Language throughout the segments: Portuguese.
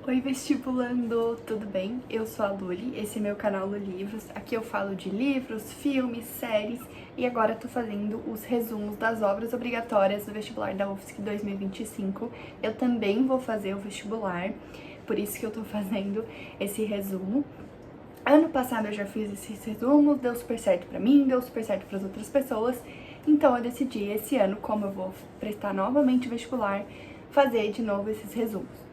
Oi vestibulando, tudo bem? Eu sou a Luli, esse é meu canal Lulivros. Aqui eu falo de livros, filmes, séries e agora eu tô fazendo os resumos das obras obrigatórias do vestibular da UFSC 2025. Eu também vou fazer o vestibular, por isso que eu tô fazendo esse resumo. Ano passado eu já fiz esses resumos, deu super certo pra mim, deu super certo pras outras pessoas. Então eu decidi esse ano, como eu vou prestar novamente o vestibular, fazer de novo esses resumos.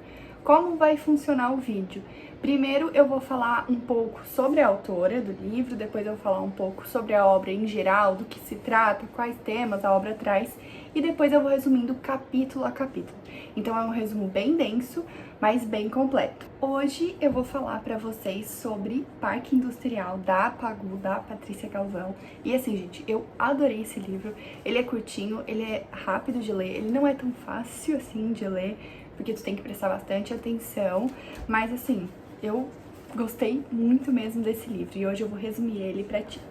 Como vai funcionar o vídeo? Primeiro eu vou falar um pouco sobre a autora do livro, depois eu vou falar um pouco sobre a obra em geral, do que se trata, quais temas a obra traz, e depois eu vou resumindo capítulo a capítulo. Então é um resumo bem denso, mas bem completo. Hoje eu vou falar pra vocês sobre Parque Industrial da Pagu, da Patrícia Galvão. E assim, gente, eu adorei esse livro. Ele é curtinho, ele é rápido de ler, ele não é tão fácil assim de ler, porque tu tem que prestar bastante atenção, mas assim, eu gostei muito mesmo desse livro e hoje eu vou resumir ele pra ti.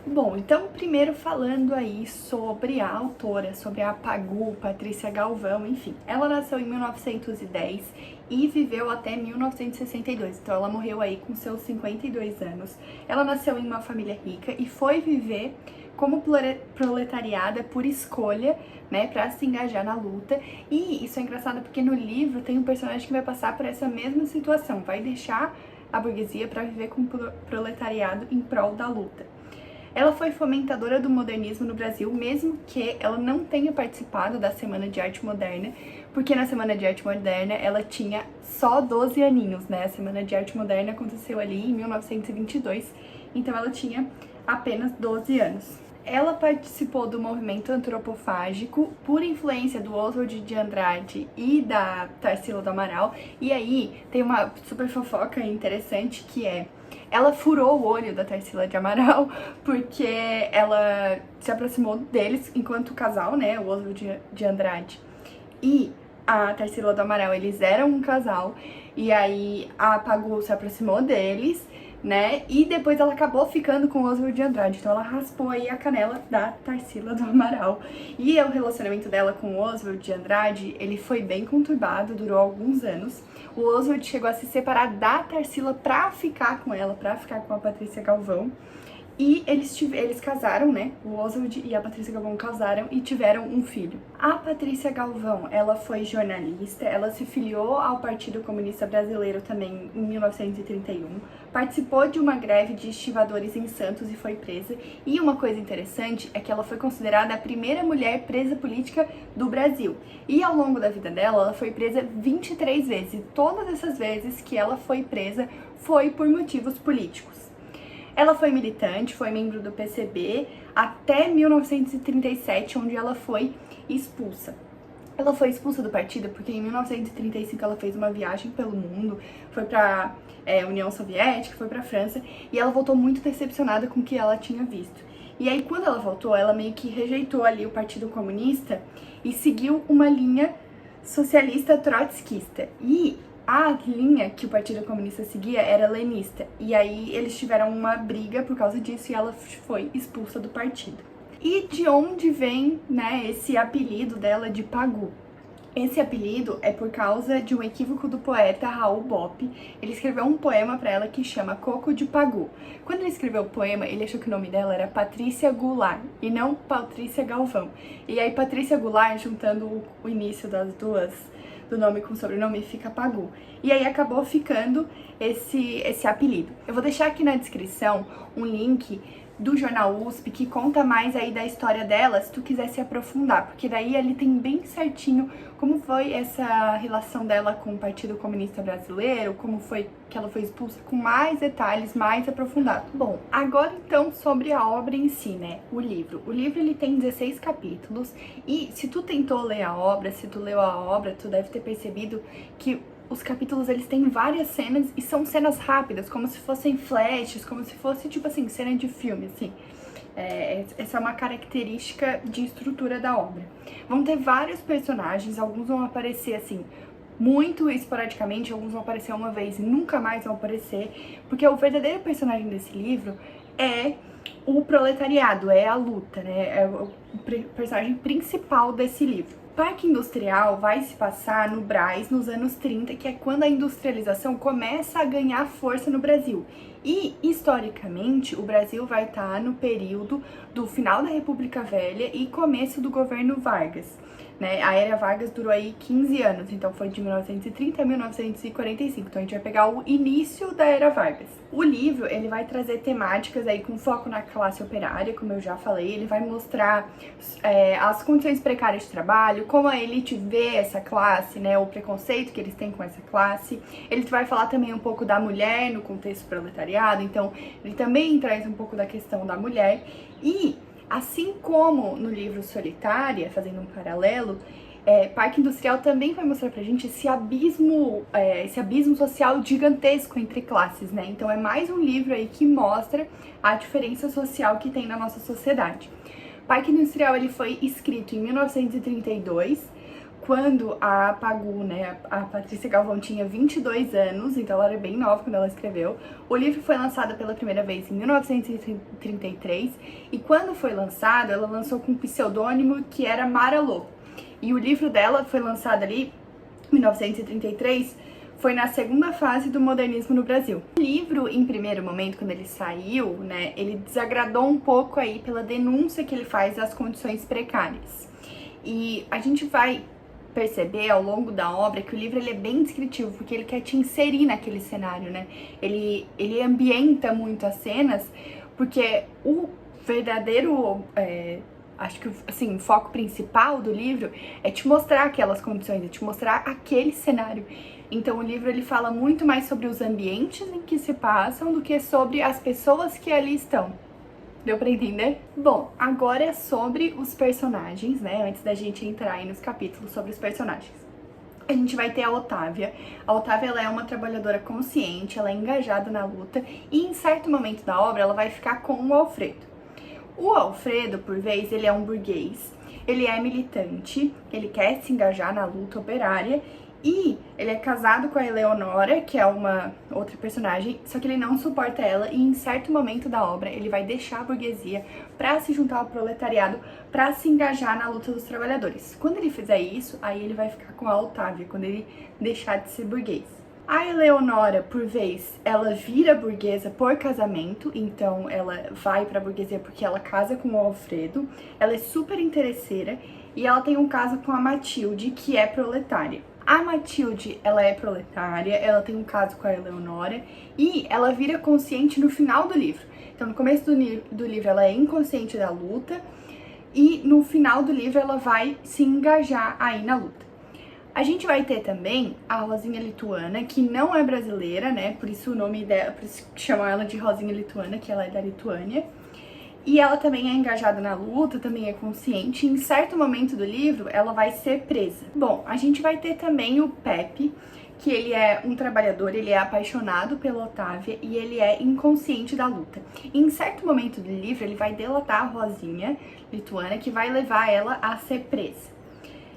Bom, então primeiro falando aí sobre a autora, sobre a Pagu, Patrícia Galvão, enfim. Ela nasceu em 1910 e viveu até 1962, então ela morreu aí com seus 52 anos. Ela nasceu em uma família rica e foi viver como proletariada por escolha, né, pra se engajar na luta. E isso é engraçado porque no livro tem um personagem que vai passar por essa mesma situação, vai deixar a burguesia pra viver como proletariado em prol da luta. Ela foi fomentadora do modernismo no Brasil, mesmo que ela não tenha participado da Semana de Arte Moderna, porque na Semana de Arte Moderna ela tinha só 12 aninhos, né? A Semana de Arte Moderna aconteceu ali em 1922, então ela tinha apenas 12 anos. Ela participou do movimento antropofágico por influência do Oswald de Andrade e da Tarsila do Amaral, e aí tem uma super fofoca interessante que é: ela furou o olho da Tarsila de Amaral porque ela se aproximou deles enquanto casal, né, o Oswald de Andrade e a Tarsila do Amaral, eles eram um casal, e aí a Pagu se aproximou deles, né, e depois ela acabou ficando com o Oswald de Andrade, então ela raspou aí a canela da Tarsila do Amaral. E o relacionamento dela com o Oswald de Andrade, ele foi bem conturbado, durou alguns anos. O Oswald chegou a se separar da Tarsila pra ficar com ela, pra ficar com a Patrícia Galvão. E eles casaram, né? O Oswald e a Patrícia Galvão casaram e tiveram um filho. A Patrícia Galvão, ela foi jornalista, ela se filiou ao Partido Comunista Brasileiro também em 1931, participou de uma greve de estivadores em Santos e foi presa. E uma coisa interessante é que ela foi considerada a primeira mulher presa política do Brasil. E ao longo da vida dela, ela foi presa 23 vezes. E todas essas vezes que ela foi presa foi por motivos políticos. Ela foi militante, foi membro do PCB até 1937, onde ela foi expulsa. Ela foi expulsa do partido porque em 1935 ela fez uma viagem pelo mundo, foi pra União Soviética, foi pra França, e ela voltou muito decepcionada com o que ela tinha visto. E aí quando ela voltou, ela meio que rejeitou ali o Partido Comunista e seguiu uma linha socialista trotskista. E a linha que o Partido Comunista seguia era lenista, e aí eles tiveram uma briga por causa disso e ela foi expulsa do partido. E de onde vem, né, esse apelido dela de Pagu? Esse apelido é por causa de um equívoco do poeta Raul Bopp. Ele escreveu um poema para ela que chama Coco de Pagu. Quando ele escreveu o poema, ele achou que o nome dela era Patrícia Goulart e não Patrícia Galvão. E aí Patrícia Goulart, juntando o início das duas, do nome com sobrenome, fica Pagu. E aí acabou ficando esse apelido. Eu vou deixar aqui na descrição um link do jornal USP que conta mais aí da história dela, se tu quiser se aprofundar, porque daí ali tem bem certinho como foi essa relação dela com o Partido Comunista Brasileiro, como foi que ela foi expulsa, com mais detalhes, mais aprofundado. Bom, agora então sobre a obra em si, né, o livro. O livro ele tem 16 capítulos e se tu tentou ler a obra, se tu leu a obra, tu deve ter percebido que os capítulos, eles têm várias cenas e são cenas rápidas, como se fossem flashes, como se fosse, tipo assim, cena de filme, assim. Essa é uma característica de estrutura da obra. Vão ter vários personagens, alguns vão aparecer, assim, muito esporadicamente, alguns vão aparecer uma vez e nunca mais vão aparecer, porque o verdadeiro personagem desse livro é o proletariado, é a luta, né? É o personagem principal desse livro. Parque Industrial vai se passar no Brás nos anos 30, que é quando a industrialização começa a ganhar força no Brasil. E, historicamente, o Brasil vai estar no período do final da República Velha e começo do governo Vargas, né? A Era Vargas durou aí 15 anos, então foi de 1930 a 1945. Então a gente vai pegar o início da Era Vargas. O livro, ele vai trazer temáticas aí com foco na classe operária, como eu já falei. Ele vai mostrar as condições precárias de trabalho, como a elite vê essa classe, né? O preconceito que eles têm com essa classe. Ele vai falar também um pouco da mulher no contexto proletariado, então ele também traz um pouco da questão da mulher. E assim como no livro Solitária, fazendo um paralelo, Parque Industrial também vai mostrar pra gente esse abismo social gigantesco entre classes, né? Então é mais um livro aí que mostra a diferença social que tem na nossa sociedade. Parque Industrial, ele foi escrito em 1932, quando a Pagu, né, a Patrícia Galvão tinha 22 anos, então ela era bem nova quando ela escreveu. O livro foi lançado pela primeira vez em 1933, e quando foi lançado, ela lançou com um pseudônimo que era Mara Lô. E o livro dela foi lançado ali em 1933, foi na segunda fase do modernismo no Brasil. O livro, em primeiro momento, quando ele saiu, né, ele desagradou um pouco aí pela denúncia que ele faz das condições precárias. E a gente vai perceber ao longo da obra que o livro ele é bem descritivo, porque ele quer te inserir naquele cenário, né? Ele ambienta muito as cenas, porque o verdadeiro, acho que assim, o foco principal do livro é te mostrar aquelas condições, é te mostrar aquele cenário. Então o livro ele fala muito mais sobre os ambientes em que se passam do que sobre as pessoas que ali estão. Deu pra entender? Bom, agora é sobre os personagens, né? Antes da gente entrar aí nos capítulos sobre os personagens. A gente vai ter a Otávia. A Otávia, ela é uma trabalhadora consciente, ela é engajada na luta e em certo momento da obra ela vai ficar com o Alfredo. O Alfredo, por vez, ele é um burguês, ele é militante, ele quer se engajar na luta operária e ele é casado com a Eleonora, que é uma outra personagem, só que ele não suporta ela e em certo momento da obra ele vai deixar a burguesia para se juntar ao proletariado, para se engajar na luta dos trabalhadores. Quando ele fizer isso, aí ele vai ficar com a Otávia, quando ele deixar de ser burguês. A Eleonora, por vez, ela vira burguesa por casamento, então ela vai pra burguesia porque ela casa com o Alfredo, ela é super interesseira e ela tem um caso com a Matilde, que é proletária. A Matilde, ela é proletária, ela tem um caso com a Eleonora e ela vira consciente no final do livro. Então, no começo do livro, ela é inconsciente da luta e no final do livro ela vai se engajar aí na luta. A gente vai ter também a Rosinha Lituana, que não é brasileira, né? Por isso o nome dela, por isso que chamam ela de Rosinha Lituana, que ela é da Lituânia. E ela também é engajada na luta, também é consciente. Em certo momento do livro, ela vai ser presa. Bom, a gente vai ter também o Pepe, que ele é um trabalhador, ele é apaixonado pela Otávia e ele é inconsciente da luta. E em certo momento do livro, ele vai delatar a Rosinha Lituana, que vai levar ela a ser presa.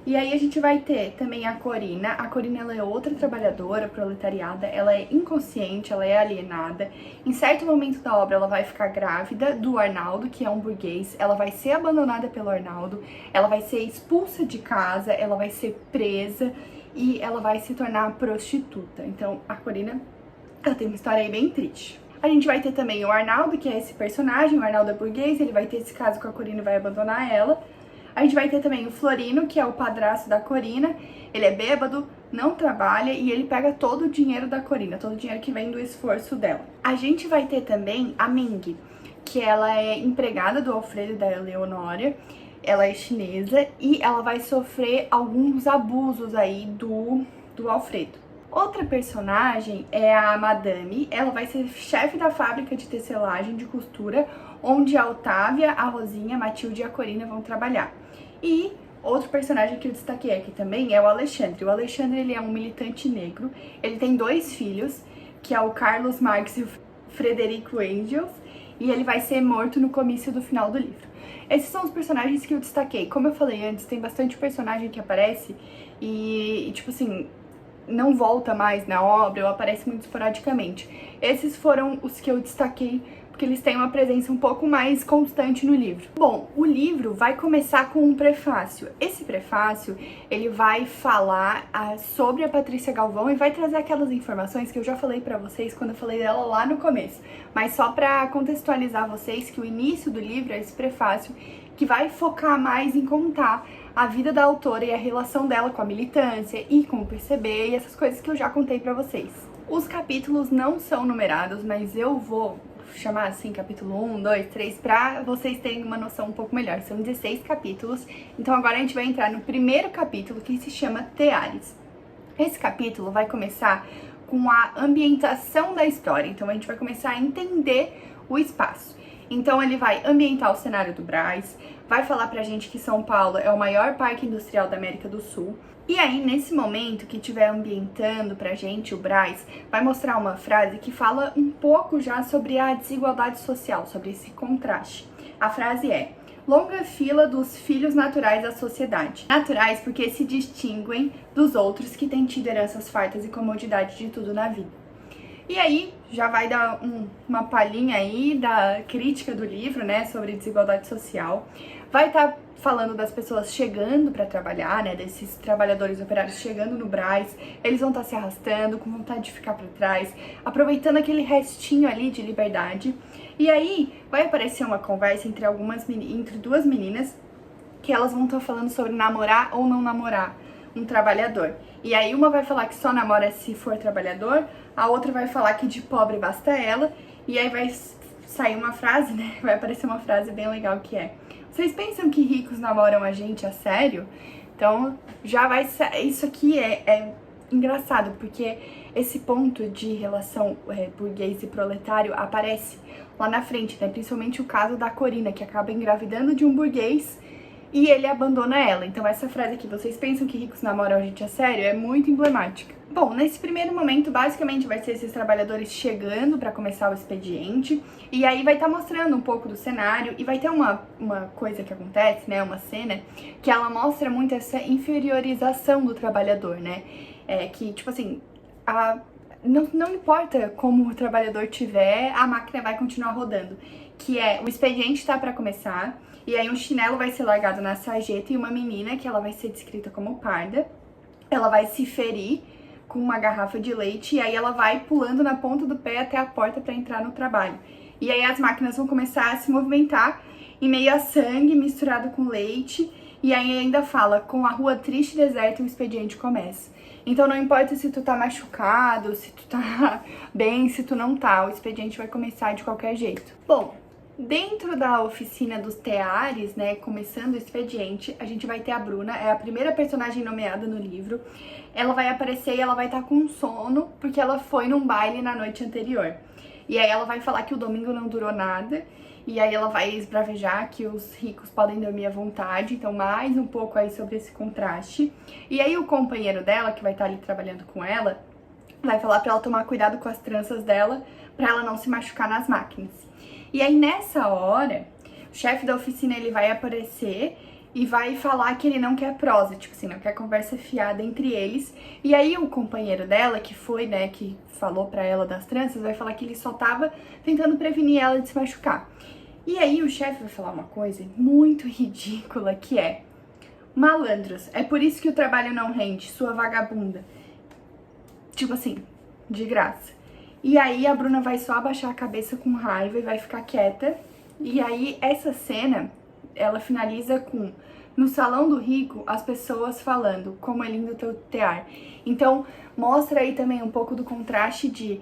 E aí a gente vai ter também a Corina. A Corina, ela é outra trabalhadora proletariada, ela é inconsciente, ela é alienada. Em certo momento da obra, ela vai ficar grávida do Arnaldo, que é um burguês. Ela vai ser abandonada pelo Arnaldo, ela vai ser expulsa de casa, ela vai ser presa e ela vai se tornar prostituta. Então, a Corina, ela tem uma história aí bem triste. A gente vai ter também o Arnaldo, que é esse personagem. O Arnaldo é burguês, ele vai ter esse caso com a Corina e vai abandonar ela. A gente vai ter também o Florino, que é o padrasto da Corina. Ele é bêbado, não trabalha e ele pega todo o dinheiro da Corina, todo o dinheiro que vem do esforço dela. A gente vai ter também a Ming, que ela é empregada do Alfredo e da Eleonora. Ela é chinesa e ela vai sofrer alguns abusos aí do Alfredo. Outra personagem é a Madame. Ela vai ser chefe da fábrica de tecelagem de costura, onde a Otávia, a Rosinha, a Matilde e a Corina vão trabalhar. E outro personagem que eu destaquei aqui também é o Alexandre. O Alexandre, ele é um militante negro, ele tem 2 filhos, que é o Carlos Marx e o Frederico Engels, e ele vai ser morto no comício do final do livro. Esses são os personagens que eu destaquei. Como eu falei antes, tem bastante personagem que aparece e tipo assim, não volta mais na obra ou aparece muito esporadicamente. Esses foram os que eu destaquei porque eles têm uma presença um pouco mais constante no livro. Bom, o livro vai começar com um prefácio. Esse prefácio, ele vai falar sobre a Patrícia Galvão e vai trazer aquelas informações que eu já falei pra vocês quando eu falei dela lá no começo. Mas só pra contextualizar vocês que o início do livro é esse prefácio que vai focar mais em contar a vida da autora e a relação dela com a militância e com o PCB e essas coisas que eu já contei pra vocês. Os capítulos não são numerados, mas eu vou chamar assim capítulo 1, 2, 3, pra vocês terem uma noção um pouco melhor. São 16 capítulos, então agora a gente vai entrar no primeiro capítulo, que se chama Teares. Esse capítulo vai começar com a ambientação da história, então a gente vai começar a entender o espaço. Então ele vai ambientar o cenário do Brás, vai falar pra gente que São Paulo é o maior parque industrial da América do Sul. E aí, nesse momento que estiver ambientando pra gente o Brás, vai mostrar uma frase que fala um pouco já sobre a desigualdade social, sobre esse contraste. A frase é: longa fila dos filhos naturais da sociedade. Naturais porque se distinguem dos outros que têm tido heranças fartas e comodidade de tudo na vida. E aí, já vai dar uma palhinha aí da crítica do livro, né, sobre desigualdade social. Vai estar falando das pessoas chegando para trabalhar, né, desses trabalhadores operários chegando no Brás. Eles vão estar se arrastando, com vontade de ficar para trás, aproveitando aquele restinho ali de liberdade. E aí, vai aparecer uma conversa entre duas meninas, que elas vão estar falando sobre namorar ou não namorar um trabalhador. E aí uma vai falar que só namora se for trabalhador, a outra vai falar que de pobre basta ela, e aí vai sair uma frase, né? Vai aparecer uma frase bem legal que é: vocês pensam que ricos namoram a gente a sério? Então já vai sair. Isso aqui é engraçado, porque esse ponto de relação burguês e proletário aparece lá na frente, né? Principalmente o caso da Corina, que acaba engravidando de um burguês e ele abandona ela. Então essa frase aqui, vocês pensam que ricos namoram a gente a sério, é muito emblemática. Bom, nesse primeiro momento, basicamente vai ser esses trabalhadores chegando para começar o expediente, e aí vai estar mostrando um pouco do cenário, e vai ter uma coisa que acontece, né, uma cena, que ela mostra muito essa inferiorização do trabalhador, né, que, tipo assim, não importa como o trabalhador tiver, a máquina vai continuar rodando, que é, o expediente tá para começar, e aí um chinelo vai ser largado na sarjeta e uma menina, que ela vai ser descrita como parda, ela vai se ferir com uma garrafa de leite e aí ela vai pulando na ponta do pé até a porta para entrar no trabalho. E aí as máquinas vão começar a se movimentar em meio a sangue misturado com leite, e aí ainda fala: com a rua triste e deserta o expediente começa. Então não importa se tu tá machucado, se tu tá bem, se tu não tá, o expediente vai começar de qualquer jeito. Bom, dentro da oficina dos teares, né, começando o expediente, a gente vai ter a Bruna, é a primeira personagem nomeada no livro. Ela vai aparecer e ela vai estar com sono, porque ela foi num baile na noite anterior. E aí ela vai falar que o domingo não durou nada, e aí ela vai esbravejar que os ricos podem dormir à vontade, então mais um pouco aí sobre esse contraste. E aí o companheiro dela, que vai estar ali trabalhando com ela, vai falar pra ela tomar cuidado com as tranças dela, pra ela não se machucar nas máquinas. E aí nessa hora, o chefe da oficina ele vai aparecer e vai falar que ele não quer prosa, tipo assim, não quer conversa fiada entre eles. E aí o companheiro dela, que foi, né, que falou pra ela das tranças, vai falar que ele só tava tentando prevenir ela de se machucar. E aí o chefe vai falar uma coisa muito ridícula, que é: malandros, é por isso que o trabalho não rende, sua vagabunda. Tipo assim, de graça. E aí a Bruna vai só abaixar a cabeça com raiva e vai ficar quieta. E aí essa cena, ela finaliza com: no salão do rico, as pessoas falando como é lindo teu tear. Então mostra aí também um pouco do contraste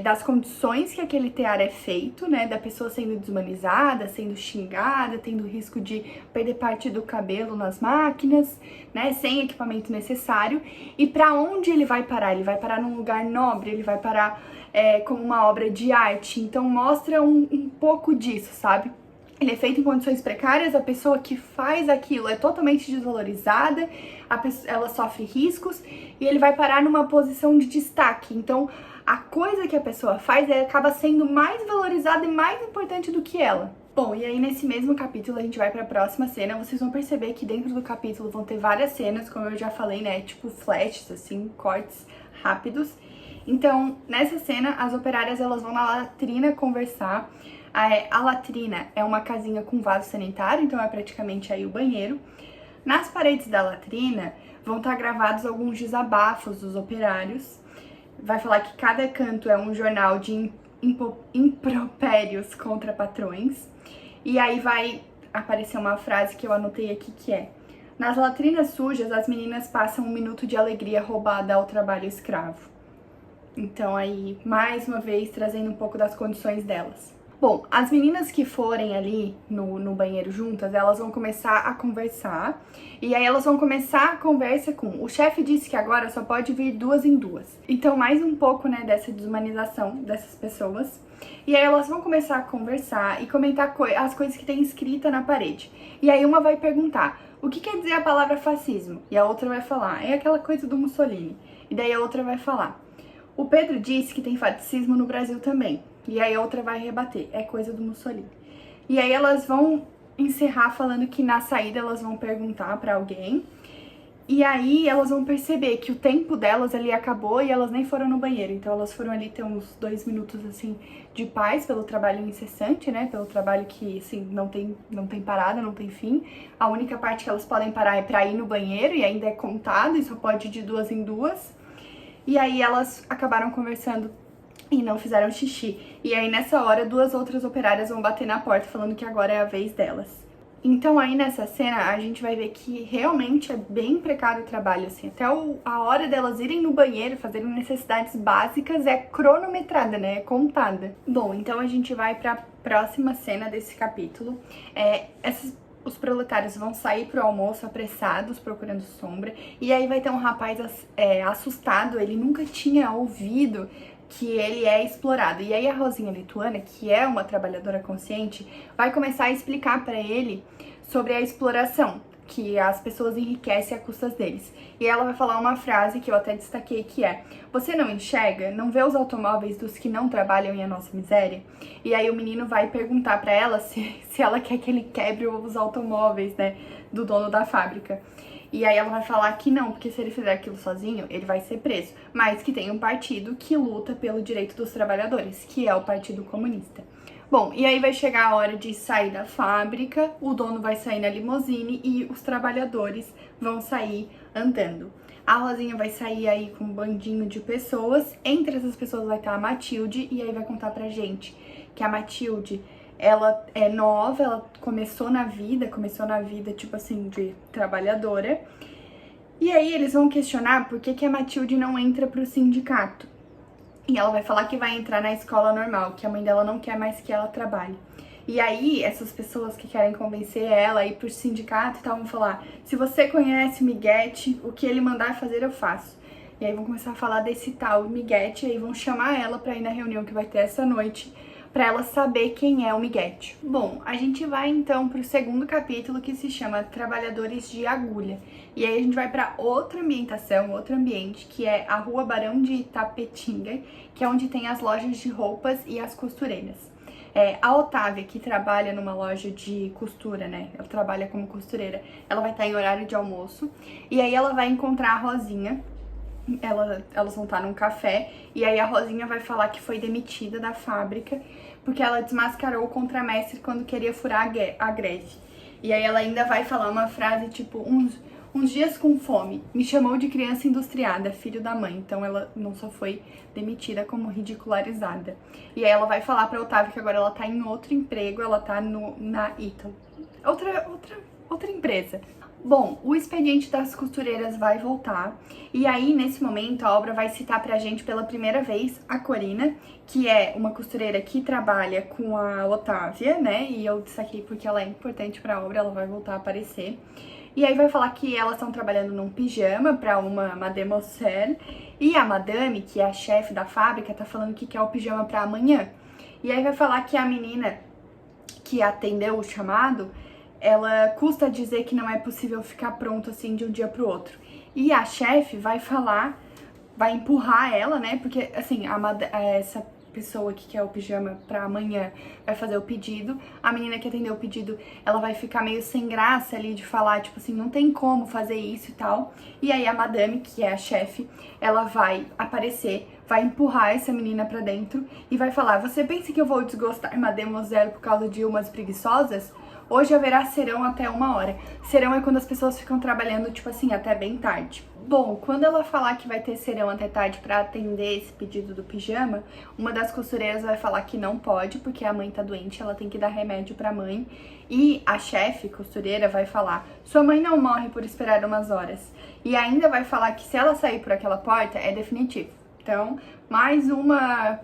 das condições que aquele tear é feito, né, da pessoa sendo desumanizada, sendo xingada, tendo risco de perder parte do cabelo nas máquinas, né, sem equipamento necessário. E para onde ele vai parar? Ele vai parar num lugar nobre, ele vai parar como uma obra de arte. Então mostra um pouco disso, sabe? Ele é feito em condições precárias, a pessoa que faz aquilo é totalmente desvalorizada, ela sofre riscos, e ele vai parar numa posição de destaque. Então a coisa que a pessoa faz acaba sendo mais valorizada e mais importante do que ela. Bom, e aí nesse mesmo capítulo a gente vai para a próxima cena. Vocês vão perceber que dentro do capítulo vão ter várias cenas, como eu já falei, né, tipo flashes, assim, cortes rápidos. Então, nessa cena, as operárias elas vão na latrina conversar. A latrina é uma casinha com vaso sanitário, então é praticamente aí o banheiro. Nas paredes da latrina vão estar gravados alguns desabafos dos operários. Vai falar que cada canto é um jornal de impropérios contra patrões. E aí vai aparecer uma frase que eu anotei aqui que é: nas latrinas sujas, as meninas passam um minuto de alegria roubada ao trabalho escravo. Então aí, mais uma vez, trazendo um pouco das condições delas. Bom, as meninas que forem ali no banheiro juntas, elas vão começar a conversar. E aí elas vão começar a conversa com: o chefe disse que agora só pode vir 2 em 2. Então mais um pouco, né, dessa desumanização dessas pessoas. E aí elas vão começar a conversar e comentar as coisas que tem escrita na parede. E aí uma vai perguntar: o que quer dizer a palavra fascismo? E a outra vai falar: é aquela coisa do Mussolini. E daí a outra vai falar: o Pedro disse que tem fascismo no Brasil também. E aí a outra vai rebater: é coisa do Mussolini. E aí elas vão encerrar falando que na saída elas vão perguntar pra alguém. E aí elas vão perceber que o tempo delas ali acabou e elas nem foram no banheiro. Então elas foram ali ter uns 2 minutos, assim, de paz pelo trabalho incessante, né? Pelo trabalho que, assim, não tem parada, não tem fim. A única parte que elas podem parar é pra ir no banheiro e ainda é contado e só pode ir de 2 em 2. E aí elas acabaram conversando e não fizeram xixi. E aí nessa hora 2 outras operárias vão bater na porta falando que agora é a vez delas. Então aí nessa cena a gente vai ver que realmente é bem precário o trabalho, assim. Até a hora delas irem no banheiro, fazerem necessidades básicas é cronometrada, né? É contada. Bom, então a gente vai pra próxima cena desse capítulo. Os proletários vão sair pro almoço apressados, procurando sombra. E aí vai ter um rapaz assustado, ele nunca tinha ouvido que ele é explorado. E aí a Rosinha Lituana, que é uma trabalhadora consciente, vai começar a explicar pra ele sobre a exploração, que as pessoas enriquecem a custas deles. E ela vai falar uma frase que eu até destaquei, que é: você não enxerga, não vê os automóveis dos que não trabalham e a nossa miséria? E aí o menino vai perguntar pra ela se ela quer que ele quebre os automóveis, né, do dono da fábrica. E aí ela vai falar que não, porque se ele fizer aquilo sozinho, ele vai ser preso. Mas que tem um partido que luta pelo direito dos trabalhadores, que é o Partido Comunista. Bom, e aí vai chegar a hora de sair da fábrica, o dono vai sair na limusine e os trabalhadores vão sair andando. A Rosinha vai sair aí com um bandinho de pessoas, entre essas pessoas vai estar a Matilde, e aí vai contar pra gente que a Matilde, ela é nova, ela começou na vida, tipo assim, de trabalhadora. E aí eles vão questionar por que a Matilde não entra pro sindicato. E ela vai falar que vai entrar na escola normal, que a mãe dela não quer mais que ela trabalhe. E aí essas pessoas que querem convencer ela a ir pro sindicato e tal vão falar: se você conhece o Miguete, o que ele mandar fazer eu faço. E aí vão começar a falar desse tal Miguete, e aí vão chamar ela pra ir na reunião que vai ter essa noite, para ela saber quem é o Miguete. Bom, a gente vai então pro segundo capítulo, que se chama Trabalhadores de Agulha. E aí a gente vai para outra ambientação, outro ambiente, que é a Rua Barão de Itapetinga, que é onde tem as lojas de roupas e as costureiras. A Otávia, que trabalha numa loja de costura, né? Ela trabalha como costureira. Ela vai estar em horário de almoço. E aí ela vai encontrar a Rosinha. Elas vão estar num café, e aí a Rosinha vai falar que foi demitida da fábrica porque ela desmascarou o contramestre quando queria furar a greve. E aí ela ainda vai falar uma frase tipo: uns dias com fome, me chamou de criança industriada, filho da mãe. Então ela não só foi demitida, como ridicularizada. E aí ela vai falar pra Otávio que agora ela tá em outro emprego, ela tá na Ítalo. Outra empresa. Bom, o expediente das costureiras vai voltar, e aí nesse momento a obra vai citar pra gente pela primeira vez a Corina, que é uma costureira que trabalha com a Otávia, né? E eu destaquei porque ela é importante pra obra, ela vai voltar a aparecer. E aí vai falar que elas estão trabalhando num pijama pra uma mademoiselle, e a madame, que é a chefe da fábrica, tá falando que quer o pijama pra amanhã. E aí vai falar que a menina que atendeu o chamado, ela custa dizer que não é possível ficar pronto assim de um dia pro outro. E a chefe vai falar, vai empurrar ela, né? Porque assim, essa pessoa que quer o pijama pra amanhã vai fazer o pedido. A menina que atendeu o pedido, ela vai ficar meio sem graça ali de falar, tipo assim, não tem como fazer isso e tal. E aí a madame, que é a chefe, ela vai aparecer, vai empurrar essa menina pra dentro e vai falar: você pensa que eu vou desgostar mademoiselle por causa de umas preguiçosas? Hoje haverá serão até 1 hora. Serão é quando as pessoas ficam trabalhando, tipo assim, até bem tarde. Bom, quando ela falar que vai ter serão até tarde pra atender esse pedido do pijama, uma das costureiras vai falar que não pode, porque a mãe tá doente, ela tem que dar remédio pra mãe. E a chefe costureira vai falar: sua mãe não morre por esperar umas horas. E ainda vai falar que se ela sair por aquela porta, é definitivo. Então, mais uma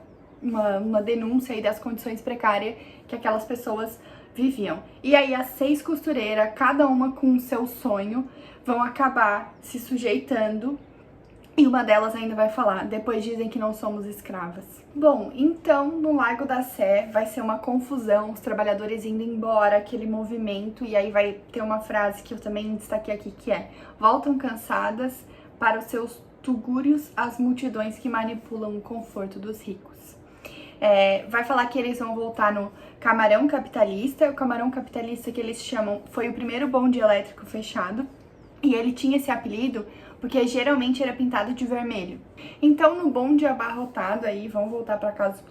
denúncia aí das condições precárias que aquelas pessoas viviam. E aí as 6 costureiras, cada uma com o seu sonho, vão acabar se sujeitando. E uma delas ainda vai falar: depois dizem que não somos escravas. Bom, então no Largo da Sé vai ser uma confusão, os trabalhadores indo embora, aquele movimento, e aí vai ter uma frase que eu também destaquei aqui, que é: voltam cansadas para os seus tugúrios as multidões que manipulam o conforto dos ricos. Vai falar que eles vão voltar no Camarão Capitalista. O Camarão Capitalista, que eles chamam, foi o primeiro bonde elétrico fechado. E ele tinha esse apelido porque geralmente era pintado de vermelho. Então, no bonde abarrotado aí, vão voltar para casa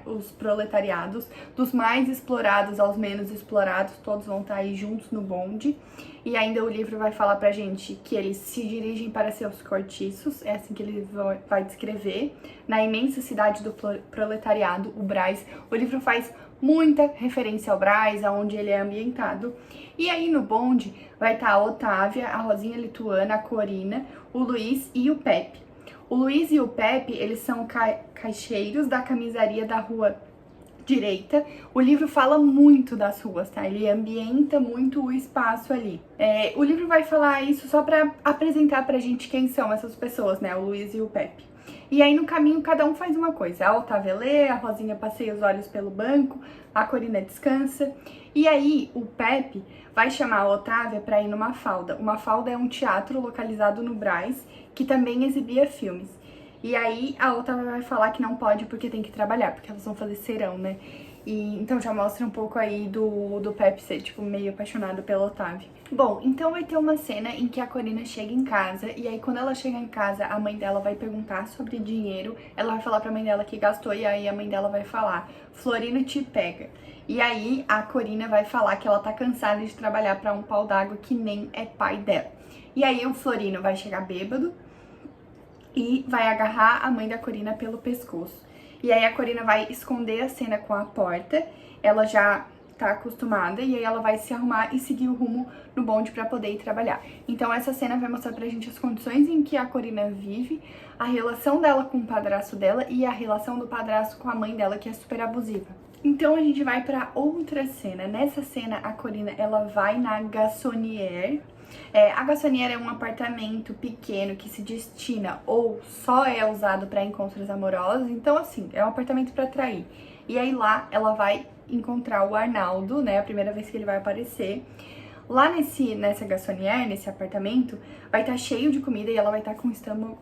os proletariados, dos mais explorados aos menos explorados, todos vão estar aí juntos no bonde. E ainda o livro vai falar pra gente que eles se dirigem para seus cortiços, é assim que ele vai descrever, na imensa cidade do proletariado, o Brás. O livro faz muita referência ao Brás, aonde ele é ambientado. E aí no bonde vai estar a Otávia, a Rosinha Lituana, a Corina, o Luiz e o Pepe. O Luiz e o Pepe, eles são caixeiros da camisaria da rua direita. O livro fala muito das ruas, tá? Ele ambienta muito o espaço ali. O livro vai falar isso só pra apresentar pra gente quem são essas pessoas, né? O Luiz e o Pepe. E aí no caminho cada um faz uma coisa. A Otávia lê, a Rosinha passeia os olhos pelo banco, a Corina descansa. E aí o Pepe vai chamar a Otávia pra ir numa falda. Uma falda é um teatro localizado no Brás, que também exibia filmes. E aí a Otávia vai falar que não pode porque tem que trabalhar, porque elas vão fazer serão, né? E então já mostra um pouco aí do Pepe ser, tipo, meio apaixonado pela Otávia. Bom, então vai ter uma cena em que a Corina chega em casa, e aí quando ela chega em casa, a mãe dela vai perguntar sobre dinheiro, ela vai falar pra mãe dela que gastou, e aí a mãe dela vai falar: Florino te pega. E aí a Corina vai falar que ela tá cansada de trabalhar pra um pau d'água que nem é pai dela. E aí o Florino vai chegar bêbado e vai agarrar a mãe da Corina pelo pescoço. E aí a Corina vai esconder a cena com a porta, ela já tá acostumada, e aí ela vai se arrumar e seguir o rumo no bonde pra poder ir trabalhar. Então essa cena vai mostrar pra gente as condições em que a Corina vive, a relação dela com o padrasto dela e a relação do padrasto com a mãe dela, que é super abusiva. Então a gente vai pra outra cena. Nessa cena a Corina, ela vai na Garçonnière. A Garçonnière é um apartamento pequeno que se destina ou só é usado para encontros amorosos. Então assim, é um apartamento para atrair. E aí lá ela vai encontrar o Arnaldo, né, a primeira vez que ele vai aparecer. Lá nessa Garçonnière, nesse apartamento, vai estar cheio de comida e ela vai estar com o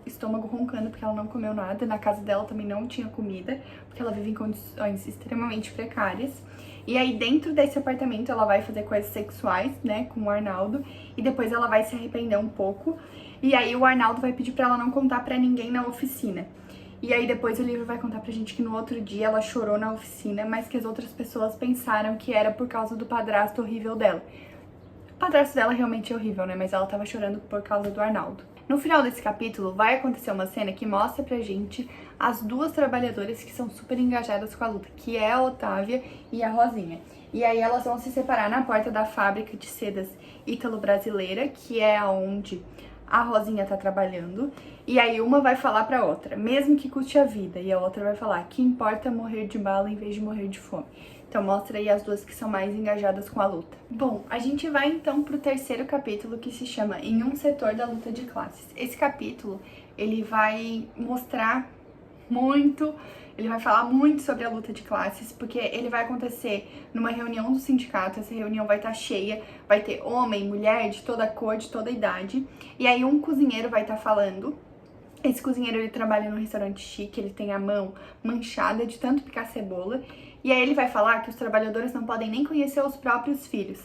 estômago roncando porque ela não comeu nada. Na casa dela também não tinha comida, porque ela vive em condições extremamente precárias. E aí dentro desse apartamento ela vai fazer coisas sexuais, né, com o Arnaldo, e depois ela vai se arrepender um pouco. E aí o Arnaldo vai pedir pra ela não contar pra ninguém na oficina. E aí depois o livro vai contar pra gente que no outro dia ela chorou na oficina, mas que as outras pessoas pensaram que era por causa do padrasto horrível dela. O padrasto dela realmente é horrível, né, mas ela tava chorando por causa do Arnaldo. No final desse capítulo vai acontecer uma cena que mostra pra gente as duas trabalhadoras que são super engajadas com a luta, que é a Otávia e a Rosinha. E aí elas vão se separar na porta da fábrica de sedas ítalo-brasileira, que é onde a Rosinha tá trabalhando. E aí uma vai falar pra outra: mesmo que custe a vida. E a outra vai falar: que importa morrer de bala em vez de morrer de fome. Então mostra aí as duas que são mais engajadas com a luta. Bom, a gente vai então pro terceiro capítulo, que se chama Em um Setor da Luta de Classes. Esse capítulo, ele vai mostrar muito, ele vai falar muito sobre a luta de classes, porque ele vai acontecer numa reunião do sindicato. Essa reunião vai estar cheia, vai ter homem, mulher, de toda cor, de toda idade. E aí um cozinheiro vai estar falando, Esse cozinheiro, ele trabalha num restaurante chique, ele tem a mão manchada de tanto picar cebola. E aí ele vai falar que os trabalhadores não podem nem conhecer os próprios filhos.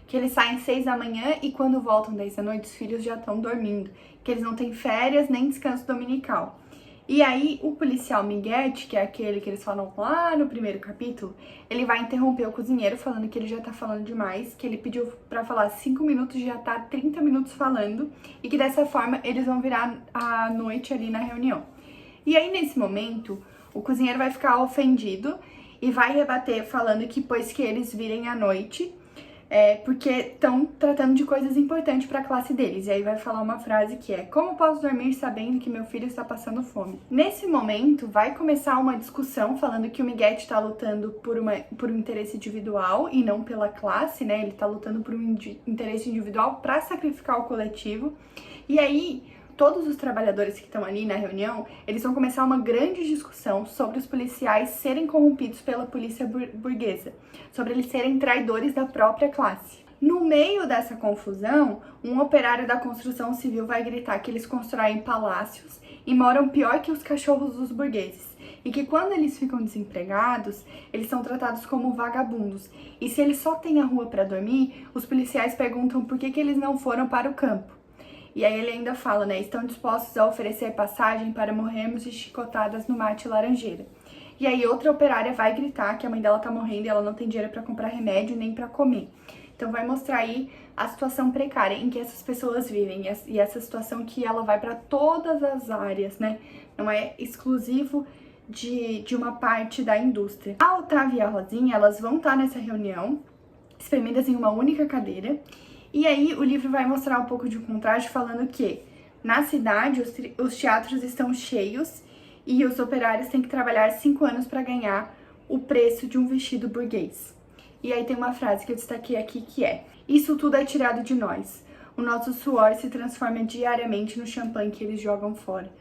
Que eles saem 6 da manhã e quando voltam 10 da noite, os filhos já estão dormindo. Que eles não têm férias nem descanso dominical. E aí o policial Miguete, que é aquele que eles falam lá no primeiro capítulo, ele vai interromper o cozinheiro falando que ele já tá falando demais, que ele pediu pra falar 5 minutos e já tá 30 minutos falando, e que dessa forma eles vão virar a noite ali na reunião. E aí nesse momento, o cozinheiro vai ficar ofendido e vai rebater falando que pois que eles virem à noite, porque estão tratando de coisas importantes para a classe deles. E aí vai falar uma frase que é: como posso dormir sabendo que meu filho está passando fome? Nesse momento vai começar uma discussão falando que o Miguete está lutando por um interesse individual e não pela classe, né? Ele está lutando por um interesse individual para sacrificar o coletivo. E aí todos os trabalhadores que estão ali na reunião, eles vão começar uma grande discussão sobre os policiais serem corrompidos pela polícia burguesa, sobre eles serem traidores da própria classe. No meio dessa confusão, um operário da construção civil vai gritar que eles constroem palácios e moram pior que os cachorros dos burgueses, e que quando eles ficam desempregados, eles são tratados como vagabundos, e se eles só têm a rua para dormir, os policiais perguntam por que eles não foram para o campo. E aí ele ainda fala, né, estão dispostos a oferecer passagem para morrermos de chicotadas no mate laranjeira. E aí outra operária vai gritar que a mãe dela tá morrendo e ela não tem dinheiro para comprar remédio nem para comer. Então vai mostrar aí a situação precária em que essas pessoas vivem e essa situação que ela vai para todas as áreas, né? Não é exclusivo de uma parte da indústria. A Otávia e a Rosinha, elas vão estar nessa reunião, espremidas em uma única cadeira. E aí o livro vai mostrar um pouco de contraste falando que na cidade os teatros estão cheios e os operários têm que trabalhar 5 anos para ganhar o preço de um vestido burguês. E aí tem uma frase que eu destaquei aqui que é: isso tudo é tirado de nós. O nosso suor se transforma diariamente no champanhe que eles jogam fora.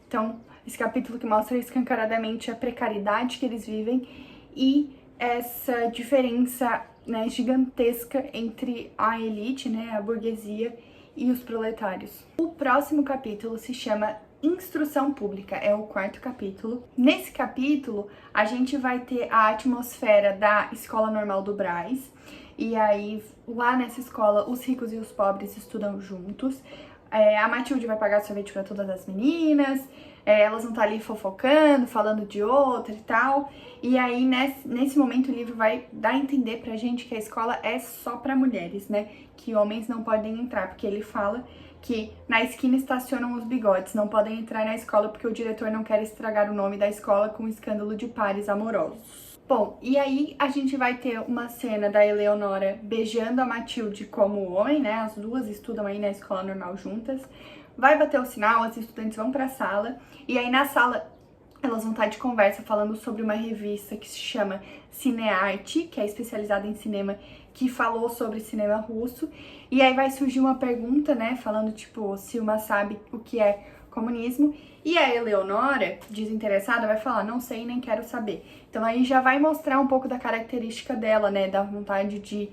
Então, esse capítulo que mostra escancaradamente a precariedade que eles vivem e essa diferença, né, gigantesca entre a elite, né, a burguesia e os proletários. O próximo capítulo se chama Instrução Pública, é o 4º capítulo. Nesse capítulo, a gente vai ter a atmosfera da Escola Normal do Brás, e aí lá nessa escola os ricos e os pobres estudam juntos. A Matilde vai pagar sorvete para todas as meninas, elas vão estar ali fofocando, falando de outra e tal. E aí, nesse momento, o livro vai dar a entender pra gente que a escola é só pra mulheres, né? Que homens não podem entrar, porque ele fala que na esquina estacionam os bigodes, não podem entrar na escola porque o diretor não quer estragar o nome da escola com um escândalo de pares amorosos. Bom, e aí a gente vai ter uma cena da Eleonora beijando a Matilde como homem, né? As duas estudam aí na escola normal juntas. Vai bater o sinal, as estudantes vão pra sala, e aí na sala elas vão estar de conversa falando sobre uma revista que se chama Cinearte, que é especializada em cinema, que falou sobre cinema russo. E aí vai surgir uma pergunta, né, falando tipo, se uma sabe o que é comunismo. E a Eleonora, desinteressada, vai falar, não sei, nem quero saber. Então aí já vai mostrar um pouco da característica dela, né, da vontade de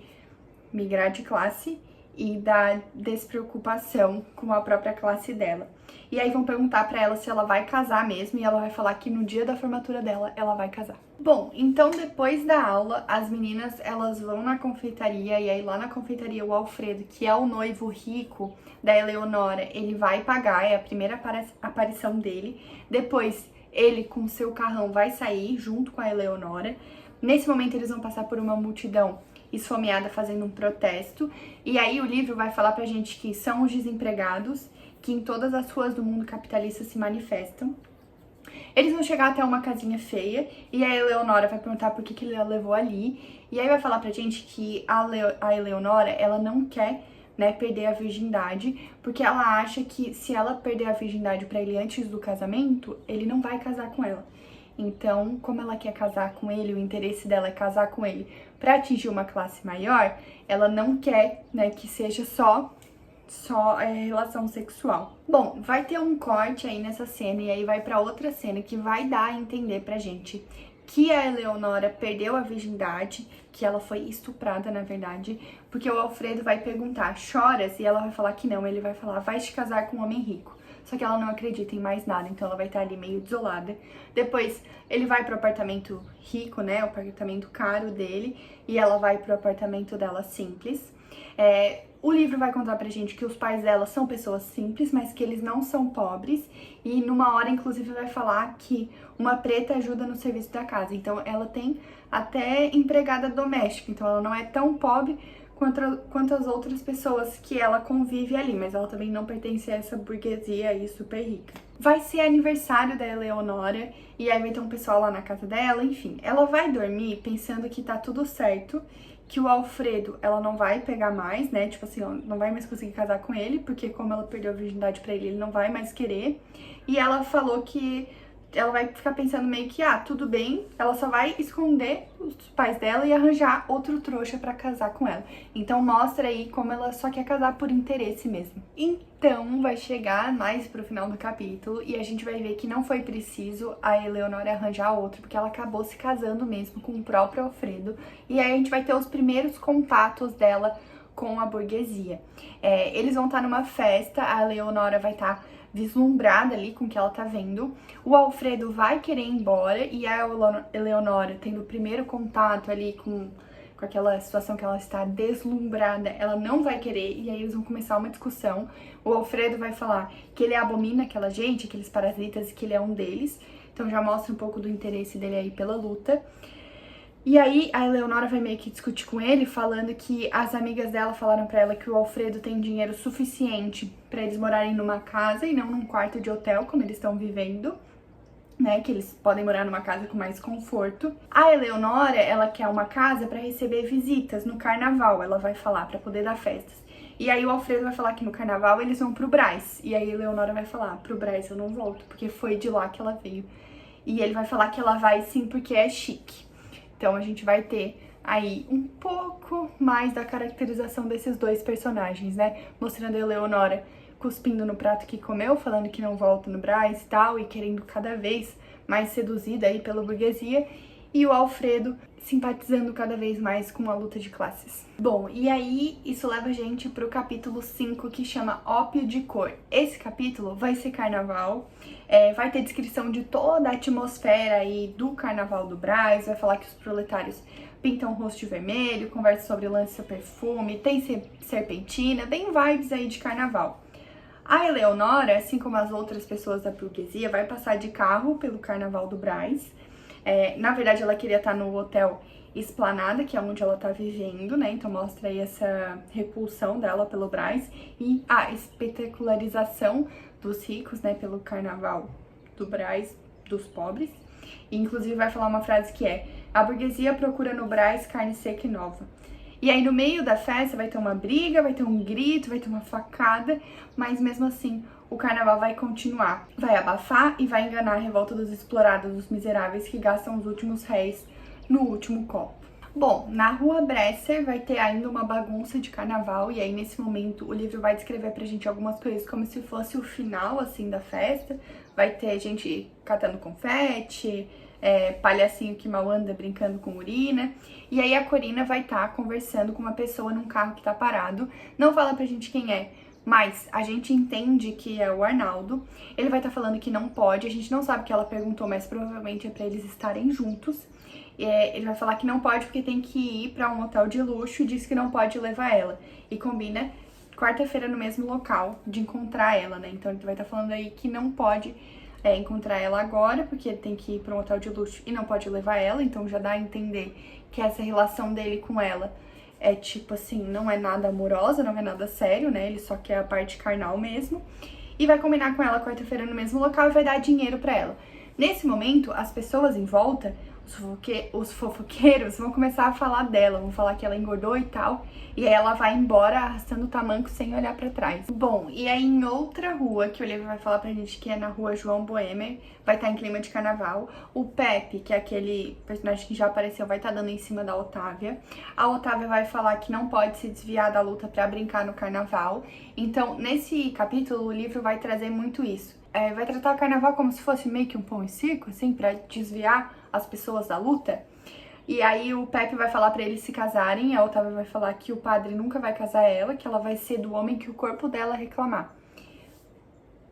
migrar de classe e da despreocupação com a própria classe dela. E aí vão perguntar pra ela se ela vai casar mesmo, e ela vai falar que no dia da formatura dela, ela vai casar. Bom, então depois da aula, as meninas, elas vão na confeitaria, e aí lá na confeitaria o Alfredo, que é o noivo rico da Eleonora, ele vai pagar, é a primeira aparição dele. Depois, ele com seu carrão vai sair junto com a Eleonora. Nesse momento, eles vão passar por uma multidão esfomeada fazendo um protesto. E aí o livro vai falar pra gente que são os desempregados que em todas as ruas do mundo capitalista se manifestam. Eles vão chegar até uma casinha feia e a Eleonora vai perguntar por que ela levou ali. E aí vai falar pra gente que a Eleonora, ela não quer, né, perder a virgindade, porque ela acha que se ela perder a virgindade pra ele antes do casamento, ele não vai casar com ela. Então, como ela quer casar com ele, o interesse dela é casar com ele para atingir uma classe maior, ela não quer, né, que seja só relação sexual. Bom, vai ter um corte aí nessa cena e aí vai para outra cena que vai dar a entender pra gente que a Eleonora perdeu a virgindade, que ela foi estuprada, na verdade, porque o Alfredo vai perguntar, choras? E ela vai falar que não, ele vai falar, vai te casar com um homem rico. só que ela não acredita em mais nada, então ela vai estar ali meio desolada. Depois ele vai pro apartamento rico, né, o apartamento caro dele, e ela vai pro apartamento dela simples. O livro vai contar pra gente que os pais dela são pessoas simples, mas que eles não são pobres. E numa hora, inclusive, vai falar que uma preta ajuda no serviço da casa. Então, ela tem até empregada doméstica. Então, ela não é tão pobre quanto as outras pessoas que ela convive ali. Mas ela também não pertence a essa burguesia aí super rica. Vai ser aniversário da Eleonora e aí vai ter um pessoal lá na casa dela. Enfim, ela vai dormir pensando que tá tudo certo, que o Alfredo, ela não vai pegar mais, né, tipo assim, não vai mais conseguir casar com ele, porque como ela perdeu a virgindade pra ele, ele não vai mais querer. E ela falou que ela vai ficar pensando meio que, tudo bem, ela só vai esconder os pais dela e arranjar outro trouxa pra casar com ela. Então mostra aí como ela só quer casar por interesse mesmo. Então vai chegar mais pro final do capítulo e a gente vai ver que não foi preciso a Eleonora arranjar outro, porque ela acabou se casando mesmo com o próprio Alfredo. E aí a gente vai ter os primeiros contatos dela com a burguesia. Eles vão estar numa festa, a Eleonora vai estar vislumbrada ali com o que ela tá vendo. O Alfredo vai querer ir embora e a Eleonora, tendo o primeiro contato ali com aquela situação que ela está deslumbrada, ela não vai querer, e aí eles vão começar uma discussão. O Alfredo vai falar que ele abomina aquela gente, aqueles parasitas, e que ele é um deles. Então já mostra um pouco do interesse dele aí pela luta. E aí a Eleonora vai meio que discutir com ele, falando que as amigas dela falaram pra ela que o Alfredo tem dinheiro suficiente pra eles morarem numa casa e não num quarto de hotel, como eles estão vivendo, né, que eles podem morar numa casa com mais conforto. A Eleonora, ela quer uma casa pra receber visitas no carnaval, ela vai falar, pra poder dar festas. E aí o Alfredo vai falar que no carnaval eles vão pro Brás. E aí a Eleonora vai falar, pro Brás eu não volto, porque foi de lá que ela veio. E ele vai falar que ela vai sim porque é chique. Então a gente vai ter aí um pouco mais da caracterização desses dois personagens, né? Mostrando a Eleonora cuspindo no prato que comeu, falando que não volta no Brás e tal, e querendo cada vez mais seduzida aí pela burguesia, e o Alfredo simpatizando cada vez mais com a luta de classes. Bom, e aí isso leva a gente pro capítulo 5, que chama Ópio de Cor. Esse capítulo vai ser carnaval, vai ter descrição de toda a atmosfera aí do carnaval do Brás, vai falar que os proletários pintam o rosto de vermelho, conversa sobre lança-perfume, tem serpentina, bem vibes aí de carnaval. A Eleonora, assim como as outras pessoas da burguesia, vai passar de carro pelo carnaval do Brás. Na verdade, ela queria estar no hotel Esplanada, que é onde ela tá vivendo, né? Então mostra aí essa repulsão dela pelo Brás e a espetacularização dos ricos, né? Pelo carnaval do Brás dos pobres. E, inclusive vai falar uma frase que é: a burguesia procura no Brás carne seca e nova. E aí no meio da festa vai ter uma briga, vai ter um grito, vai ter uma facada, mas mesmo assim o carnaval vai continuar. Vai abafar e vai enganar a revolta dos explorados, dos miseráveis que gastam os últimos réis no último copo. Bom, na Rua Bresser vai ter ainda uma bagunça de carnaval, e aí nesse momento o livro vai descrever pra gente algumas coisas como se fosse o final, assim, da festa. Vai ter gente catando confete, palhacinho que mal anda brincando com urina. E aí a Corina vai estar conversando com uma pessoa num carro que tá parado. Não fala pra gente quem é, mas a gente entende que é o Arnaldo. Ele vai estar falando que não pode, a gente não sabe o que ela perguntou, mas provavelmente é pra eles estarem juntos. Ele vai falar que não pode porque tem que ir pra um hotel de luxo e diz que não pode levar ela. E combina quarta-feira no mesmo local de encontrar ela, né? Então ele vai estar falando aí que não pode encontrar ela agora, porque ele tem que ir pra um hotel de luxo e não pode levar ela. Então já dá a entender que essa relação dele com ela é tipo assim, não é nada amorosa, não é nada sério, né? Ele só quer a parte carnal mesmo. E vai combinar com ela quarta-feira no mesmo local e vai dar dinheiro pra ela. Nesse momento, as pessoas em volta, os fofoqueiros, vão começar a falar dela, vão falar que ela engordou e tal, e aí ela vai embora arrastando o tamanco sem olhar pra trás. Bom, e aí em outra rua, que o livro vai falar pra gente que é na Rua João Boemer, vai estar em clima de carnaval, o Pepe, que é aquele personagem que já apareceu, vai estar dando em cima da Otávia. A Otávia vai falar que não pode se desviar da luta pra brincar no carnaval. Então, nesse capítulo, o livro vai trazer muito isso. Vai tratar o carnaval como se fosse meio que um pão e circo, assim, pra desviar as pessoas da luta. E aí o Pepe vai falar pra eles se casarem, a Otávia vai falar que o padre nunca vai casar ela, que ela vai ser do homem que o corpo dela reclamar.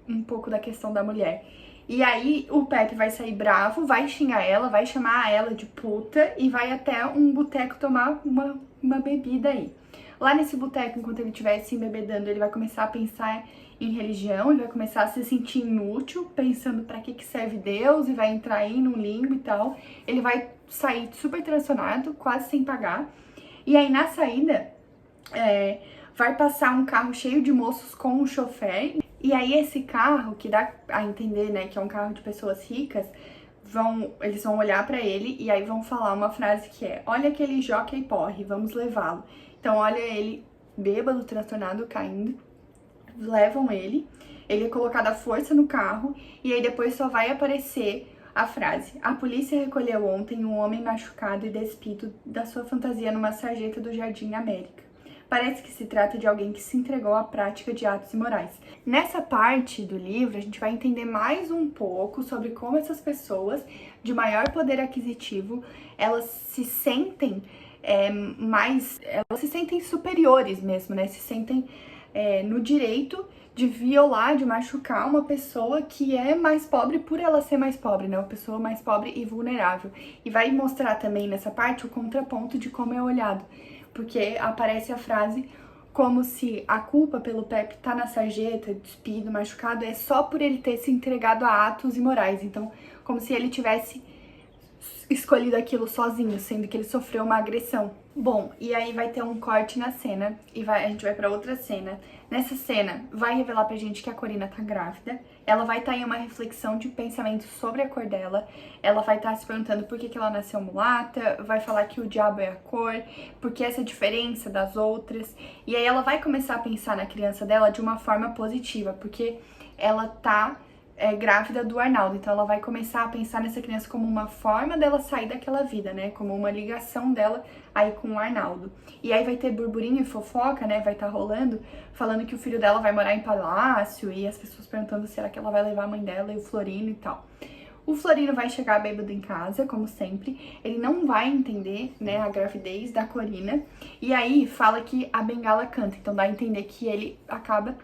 um pouco da questão da mulher. E aí o Pepe vai sair bravo, vai xingar ela, vai chamar ela de puta e vai até um boteco tomar uma bebida aí. Lá nesse boteco, enquanto ele estiver se embebedando, ele vai começar a pensar em religião, ele vai começar a se sentir inútil, pensando pra que serve Deus, e vai entrar aí num limbo e tal. Ele vai sair super transtornado, quase sem pagar. E aí na saída, vai passar um carro cheio de moços com um chofer. E aí esse carro, que dá a entender, né, que é um carro de pessoas ricas, eles vão olhar pra ele e aí vão falar uma frase que é: olha aquele jockey porre, vamos levá-lo. Então olha ele bêbado, transtornado, caindo, levam ele é colocado à força no carro e aí depois só vai aparecer a frase: a polícia recolheu ontem um homem machucado e despido da sua fantasia numa sarjeta do Jardim América. Parece que se trata de alguém que se entregou à prática de atos imorais. Nessa parte do livro, a gente vai entender mais um pouco sobre como essas pessoas de maior poder aquisitivo, elas se sentem elas se sentem superiores mesmo, né? Se sentem no direito de violar, de machucar uma pessoa que é mais pobre por ela ser mais pobre, né? Uma pessoa mais pobre e vulnerável. E vai mostrar também nessa parte o contraponto de como é olhado. Porque aparece a frase como se a culpa pelo Pepe tá na sarjeta, despido, machucado, é só por ele ter se entregado a atos imorais. Então, como se ele tivesse escolhido aquilo sozinho, sendo que ele sofreu uma agressão. Bom, e aí vai ter um corte na cena e a gente vai pra outra cena. Nessa cena, vai revelar pra gente que a Corina tá grávida. Ela vai estar em uma reflexão de pensamento sobre a cor dela. Ela vai estar se perguntando por que ela nasceu mulata, vai falar que o diabo é a cor, por que essa diferença das outras. E aí ela vai começar a pensar na criança dela de uma forma positiva, porque ela tá grávida do Arnaldo, então ela vai começar a pensar nessa criança como uma forma dela sair daquela vida, né, como uma ligação dela aí com o Arnaldo. E aí vai ter burburinho e fofoca, né, vai estar rolando, falando que o filho dela vai morar em palácio, e as pessoas perguntando será que ela vai levar a mãe dela e o Florino e tal. O Florino vai chegar bêbado em casa, como sempre, ele não vai entender, né, a gravidez da Corina, e aí fala que a bengala canta, então dá a entender que ele acaba,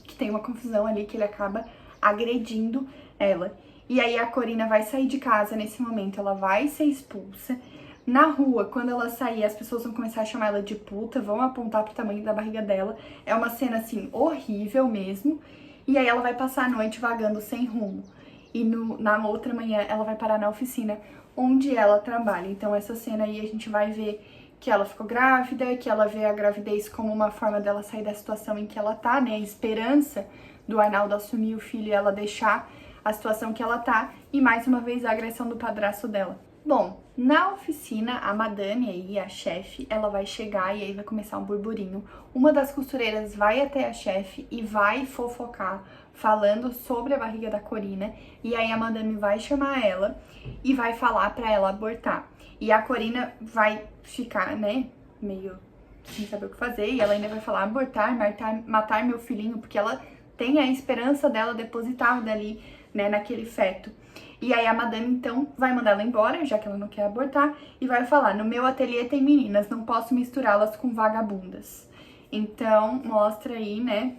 que tem uma confusão ali, que ele acaba agredindo ela. E aí a Corina vai sair de casa nesse momento, ela vai ser expulsa. Na rua, quando ela sair, as pessoas vão começar a chamar ela de puta, vão apontar pro tamanho da barriga dela. É uma cena, assim, horrível mesmo. E aí ela vai passar a noite vagando sem rumo. E na outra manhã ela vai parar na oficina onde ela trabalha. Então essa cena aí a gente vai ver que ela ficou grávida, que ela vê a gravidez como uma forma dela sair da situação em que ela tá, né? A esperança do Arnaldo assumir o filho e ela deixar a situação que ela tá, e mais uma vez a agressão do padrasto dela. Bom, na oficina, a madame aí, a chefe, ela vai chegar e aí vai começar um burburinho. Uma das costureiras vai até a chefe e vai fofocar, falando sobre a barriga da Corina, e aí a madame vai chamar ela e vai falar pra ela abortar. E a Corina vai ficar, né, meio sem saber o que fazer, e ela ainda vai falar abortar, matar meu filhinho, porque ela tem a esperança dela depositada ali, né, naquele feto. E aí a madame, então, vai mandar ela embora, já que ela não quer abortar, e vai falar: no meu ateliê tem meninas, não posso misturá-las com vagabundas. Então, mostra aí, né,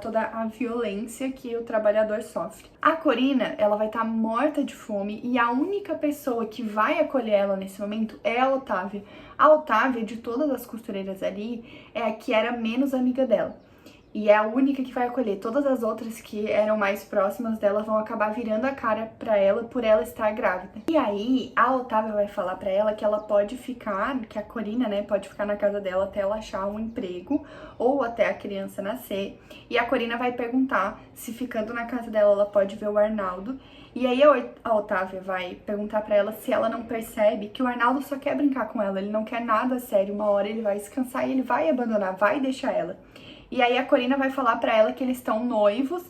toda a violência que o trabalhador sofre. A Corina, ela vai estar morta de fome, e a única pessoa que vai acolher ela nesse momento é a Otávia. A Otávia, de todas as costureiras ali, é a que era menos amiga dela. E é a única que vai acolher. Todas as outras que eram mais próximas dela vão acabar virando a cara pra ela por ela estar grávida. E aí, a Otávia vai falar pra ela que ela pode ficar, que a Corina, né, pode ficar na casa dela até ela achar um emprego ou até a criança nascer. E a Corina vai perguntar se ficando na casa dela ela pode ver o Arnaldo. E aí a Otávia vai perguntar pra ela se ela não percebe que o Arnaldo só quer brincar com ela, ele não quer nada sério. Uma hora ele vai descansar e ele vai abandonar, vai deixar ela. E aí a Corina vai falar pra ela que eles estão noivos,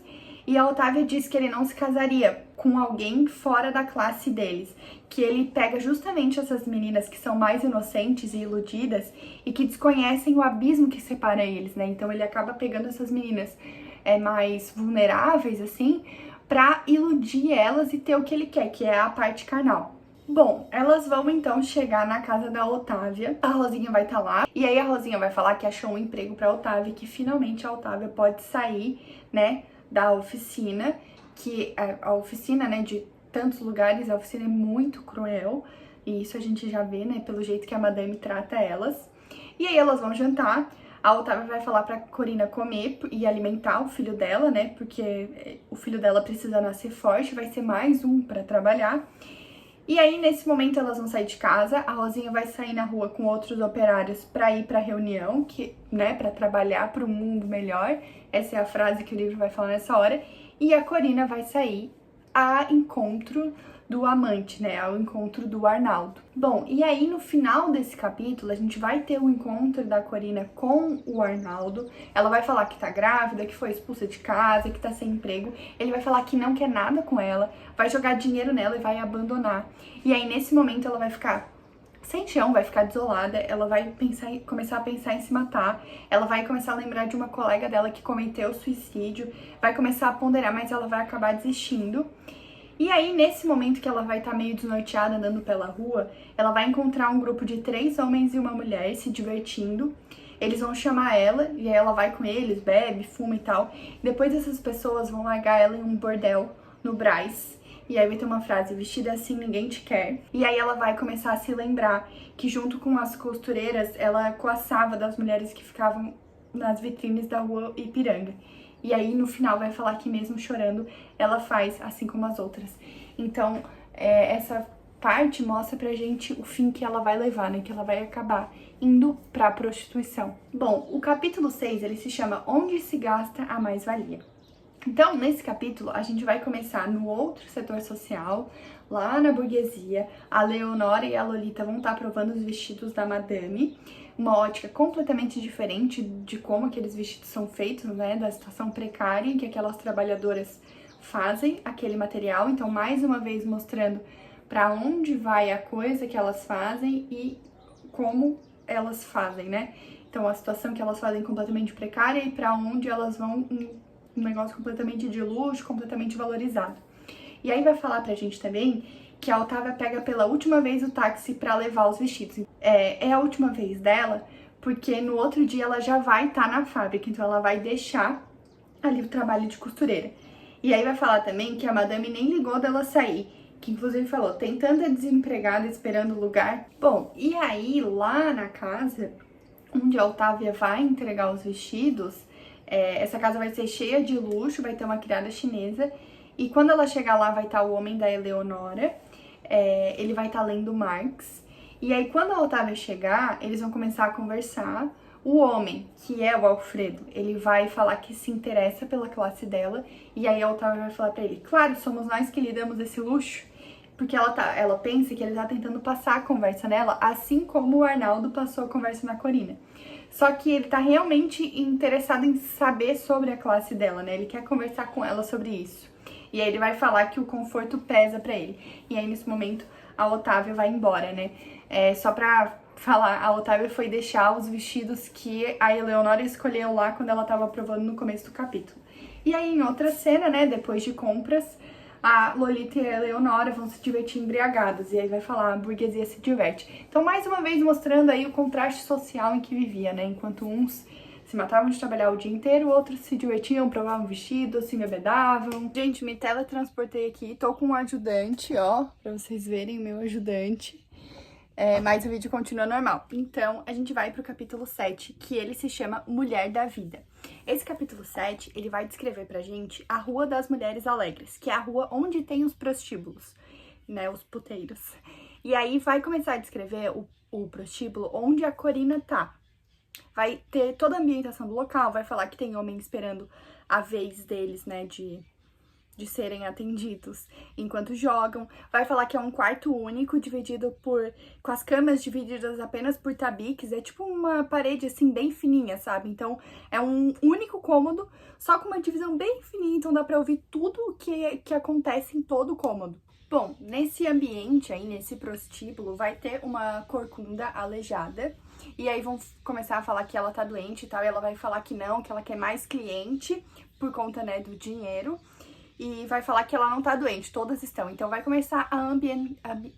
e a Otávia diz que ele não se casaria com alguém fora da classe deles, que ele pega justamente essas meninas que são mais inocentes e iludidas e que desconhecem o abismo que separa eles, né? Então ele acaba pegando essas meninas mais vulneráveis, assim, pra iludir elas e ter o que ele quer, que é a parte carnal. Bom, elas vão então chegar na casa da Otávia, a Rosinha vai estar lá, e aí a Rosinha vai falar que achou um emprego pra Otávia, que finalmente a Otávia pode sair, né, da oficina, que a oficina, né, de tantos lugares, a oficina é muito cruel, e isso a gente já vê, né, pelo jeito que a madame trata elas. E aí elas vão jantar, a Otávia vai falar pra Corina comer e alimentar o filho dela, né, porque o filho dela precisa nascer forte, vai ser mais um pra trabalhar. E aí, nesse momento, elas vão sair de casa, a Rosinha vai sair na rua com outros operários pra ir pra reunião, que, né, pra trabalhar para um mundo melhor. Essa é a frase que o livro vai falar nessa hora. E a Corina vai sair a encontro do amante, né, ao encontro do Arnaldo. Bom, e aí no final desse capítulo, a gente vai ter o encontro da Corina com o Arnaldo. Ela vai falar que tá grávida, que foi expulsa de casa, que tá sem emprego. Ele vai falar que não quer nada com ela, vai jogar dinheiro nela e vai abandonar. E aí nesse momento ela vai ficar sem chão, vai ficar desolada, ela vai começar a pensar em se matar, ela vai começar a lembrar de uma colega dela que cometeu suicídio, vai começar a ponderar, mas ela vai acabar desistindo. E aí, nesse momento que ela vai estar meio desnorteada andando pela rua, ela vai encontrar um grupo de 3 homens e uma mulher se divertindo. Eles vão chamar ela, e aí ela vai com eles, bebe, fuma e tal. Depois essas pessoas vão largar ela em um bordel no Brás. E aí vai ter uma frase, vestida assim ninguém te quer. E aí ela vai começar a se lembrar que junto com as costureiras, ela coaçava das mulheres que ficavam nas vitrines da rua Ipiranga. E aí, no final, vai falar que mesmo chorando, ela faz assim como as outras. Então, essa parte mostra pra gente o fim que ela vai levar, né? Que ela vai acabar indo pra prostituição. Bom, o capítulo 6, ele se chama Onde se gasta a mais-valia. Então, nesse capítulo, a gente vai começar no outro setor social, lá na burguesia. A Leonora e a Lolita vão estar provando os vestidos da madame, uma ótica completamente diferente de como aqueles vestidos são feitos, né, da situação precária em que aquelas trabalhadoras fazem aquele material. Então, mais uma vez mostrando para onde vai a coisa que elas fazem e como elas fazem, né? Então, a situação que elas fazem completamente precária e para onde elas vão, um negócio completamente de luxo, completamente valorizado. E aí vai falar pra gente também que a Otávia pega pela última vez o táxi pra levar os vestidos. É a última vez dela, porque no outro dia ela já vai estar na fábrica, então ela vai deixar ali o trabalho de costureira. E aí vai falar também que a madame nem ligou dela sair, que inclusive falou, tem tanta desempregada esperando lugar. Bom, e aí lá na casa, onde a Otávia vai entregar os vestidos, essa casa vai ser cheia de luxo, vai ter uma criada chinesa, e quando ela chegar lá vai estar o homem da Eleonora, ele vai estar lendo Marx, e aí quando a Otávia chegar, eles vão começar a conversar. O homem, que é o Alfredo, ele vai falar que se interessa pela classe dela, e aí a Otávia vai falar pra ele, claro, somos nós que lhe damos esse luxo, porque ela pensa que ele tá tentando passar a conversa nela, assim como o Arnaldo passou a conversa na Corina. Só que ele tá realmente interessado em saber sobre a classe dela, né? Ele quer conversar com ela sobre isso. E aí ele vai falar que o conforto pesa pra ele. E aí, nesse momento, a Otávia vai embora, né? Só pra falar, a Otávia foi deixar os vestidos que a Eleonora escolheu lá quando ela tava provando no começo do capítulo. E aí, em outra cena, né, depois de compras, a Lolita e a Eleonora vão se divertir embriagadas. E aí vai falar, a burguesia se diverte. Então, mais uma vez, mostrando aí o contraste social em que vivia, né? Enquanto uns se matavam de trabalhar o dia inteiro, outros se divertiam, provavam vestidos, se embebedavam. Gente, me teletransportei aqui, tô com um ajudante, ó, pra vocês verem o meu ajudante. Mas o vídeo continua normal. Então, a gente vai pro capítulo 7, que ele se chama Mulher da Vida. Esse capítulo 7, ele vai descrever pra gente a Rua das Mulheres Alegres, que é a rua onde tem os prostíbulos, né, os puteiros. E aí vai começar a descrever o prostíbulo onde a Corina tá. Vai ter toda a ambientação do local, vai falar que tem homem esperando a vez deles, né, de serem atendidos enquanto jogam. Vai falar que é um quarto único, dividido com as camas divididas apenas por tabiques. É tipo uma parede, assim, bem fininha, sabe? Então, é um único cômodo, só com uma divisão bem fininha, então dá pra ouvir tudo o que acontece em todo o cômodo. Bom, nesse ambiente aí, nesse prostíbulo, vai ter uma corcunda aleijada. E aí vão começar a falar que ela tá doente e tal, e ela vai falar que não, que ela quer mais cliente por conta, né, do dinheiro. E vai falar que ela não tá doente, todas estão. Então vai começar a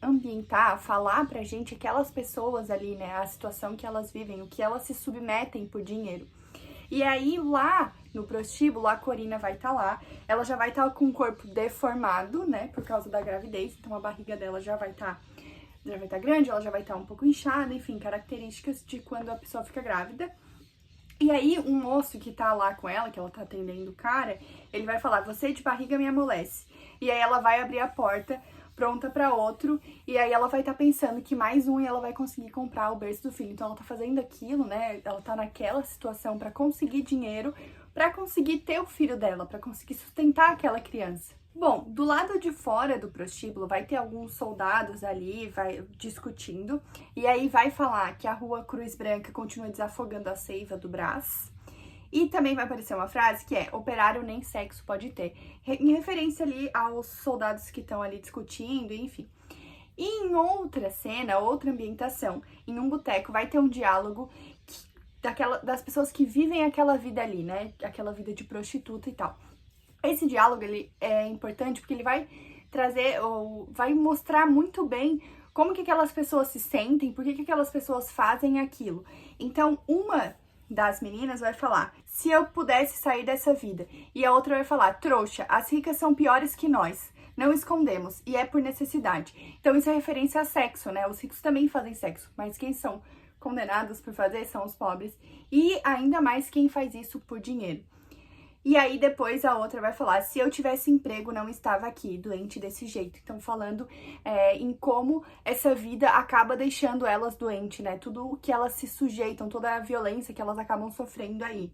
ambientar, a falar pra gente aquelas pessoas ali, né, a situação que elas vivem, o que elas se submetem por dinheiro. E aí lá no prostíbulo, a Corina vai estar lá, ela já vai estar com o corpo deformado, né, por causa da gravidez, então a barriga dela já vai estar grande, ela já vai estar um pouco inchada, enfim, características de quando a pessoa fica grávida. E aí, um moço que tá lá com ela, que ela tá atendendo o cara, ele vai falar, você de barriga me amolece. E aí ela vai abrir a porta, pronta pra outro, e aí ela vai estar pensando que mais um e ela vai conseguir comprar o berço do filho. Então ela tá fazendo aquilo, né, ela tá naquela situação pra conseguir dinheiro, pra conseguir ter o filho dela, pra conseguir sustentar aquela criança. Bom, do lado de fora do prostíbulo vai ter alguns soldados ali, vai discutindo, e aí vai falar que a Rua Cruz Branca continua desafogando a seiva do Brás. E também vai aparecer uma frase que é, operário nem sexo pode ter, em referência ali aos soldados que estão ali discutindo, enfim. E em outra cena, outra ambientação, em um boteco, vai ter um diálogo das pessoas que vivem aquela vida ali, né, aquela vida de prostituta e tal. Esse diálogo, ele é importante porque ele vai trazer, ou vai mostrar muito bem como que aquelas pessoas se sentem, por que aquelas pessoas fazem aquilo. Então, uma das meninas vai falar, se eu pudesse sair dessa vida. E a outra vai falar, trouxa, as ricas são piores que nós, não escondemos, e é por necessidade. Então, isso é referência a sexo, né? Os ricos também fazem sexo, mas quem são condenados por fazer são os pobres, e ainda mais quem faz isso por dinheiro. E aí depois a outra vai falar, se eu tivesse emprego não estava aqui, doente desse jeito. Então falando em como essa vida acaba deixando elas doentes, né? Tudo o que elas se sujeitam, toda a violência que elas acabam sofrendo aí.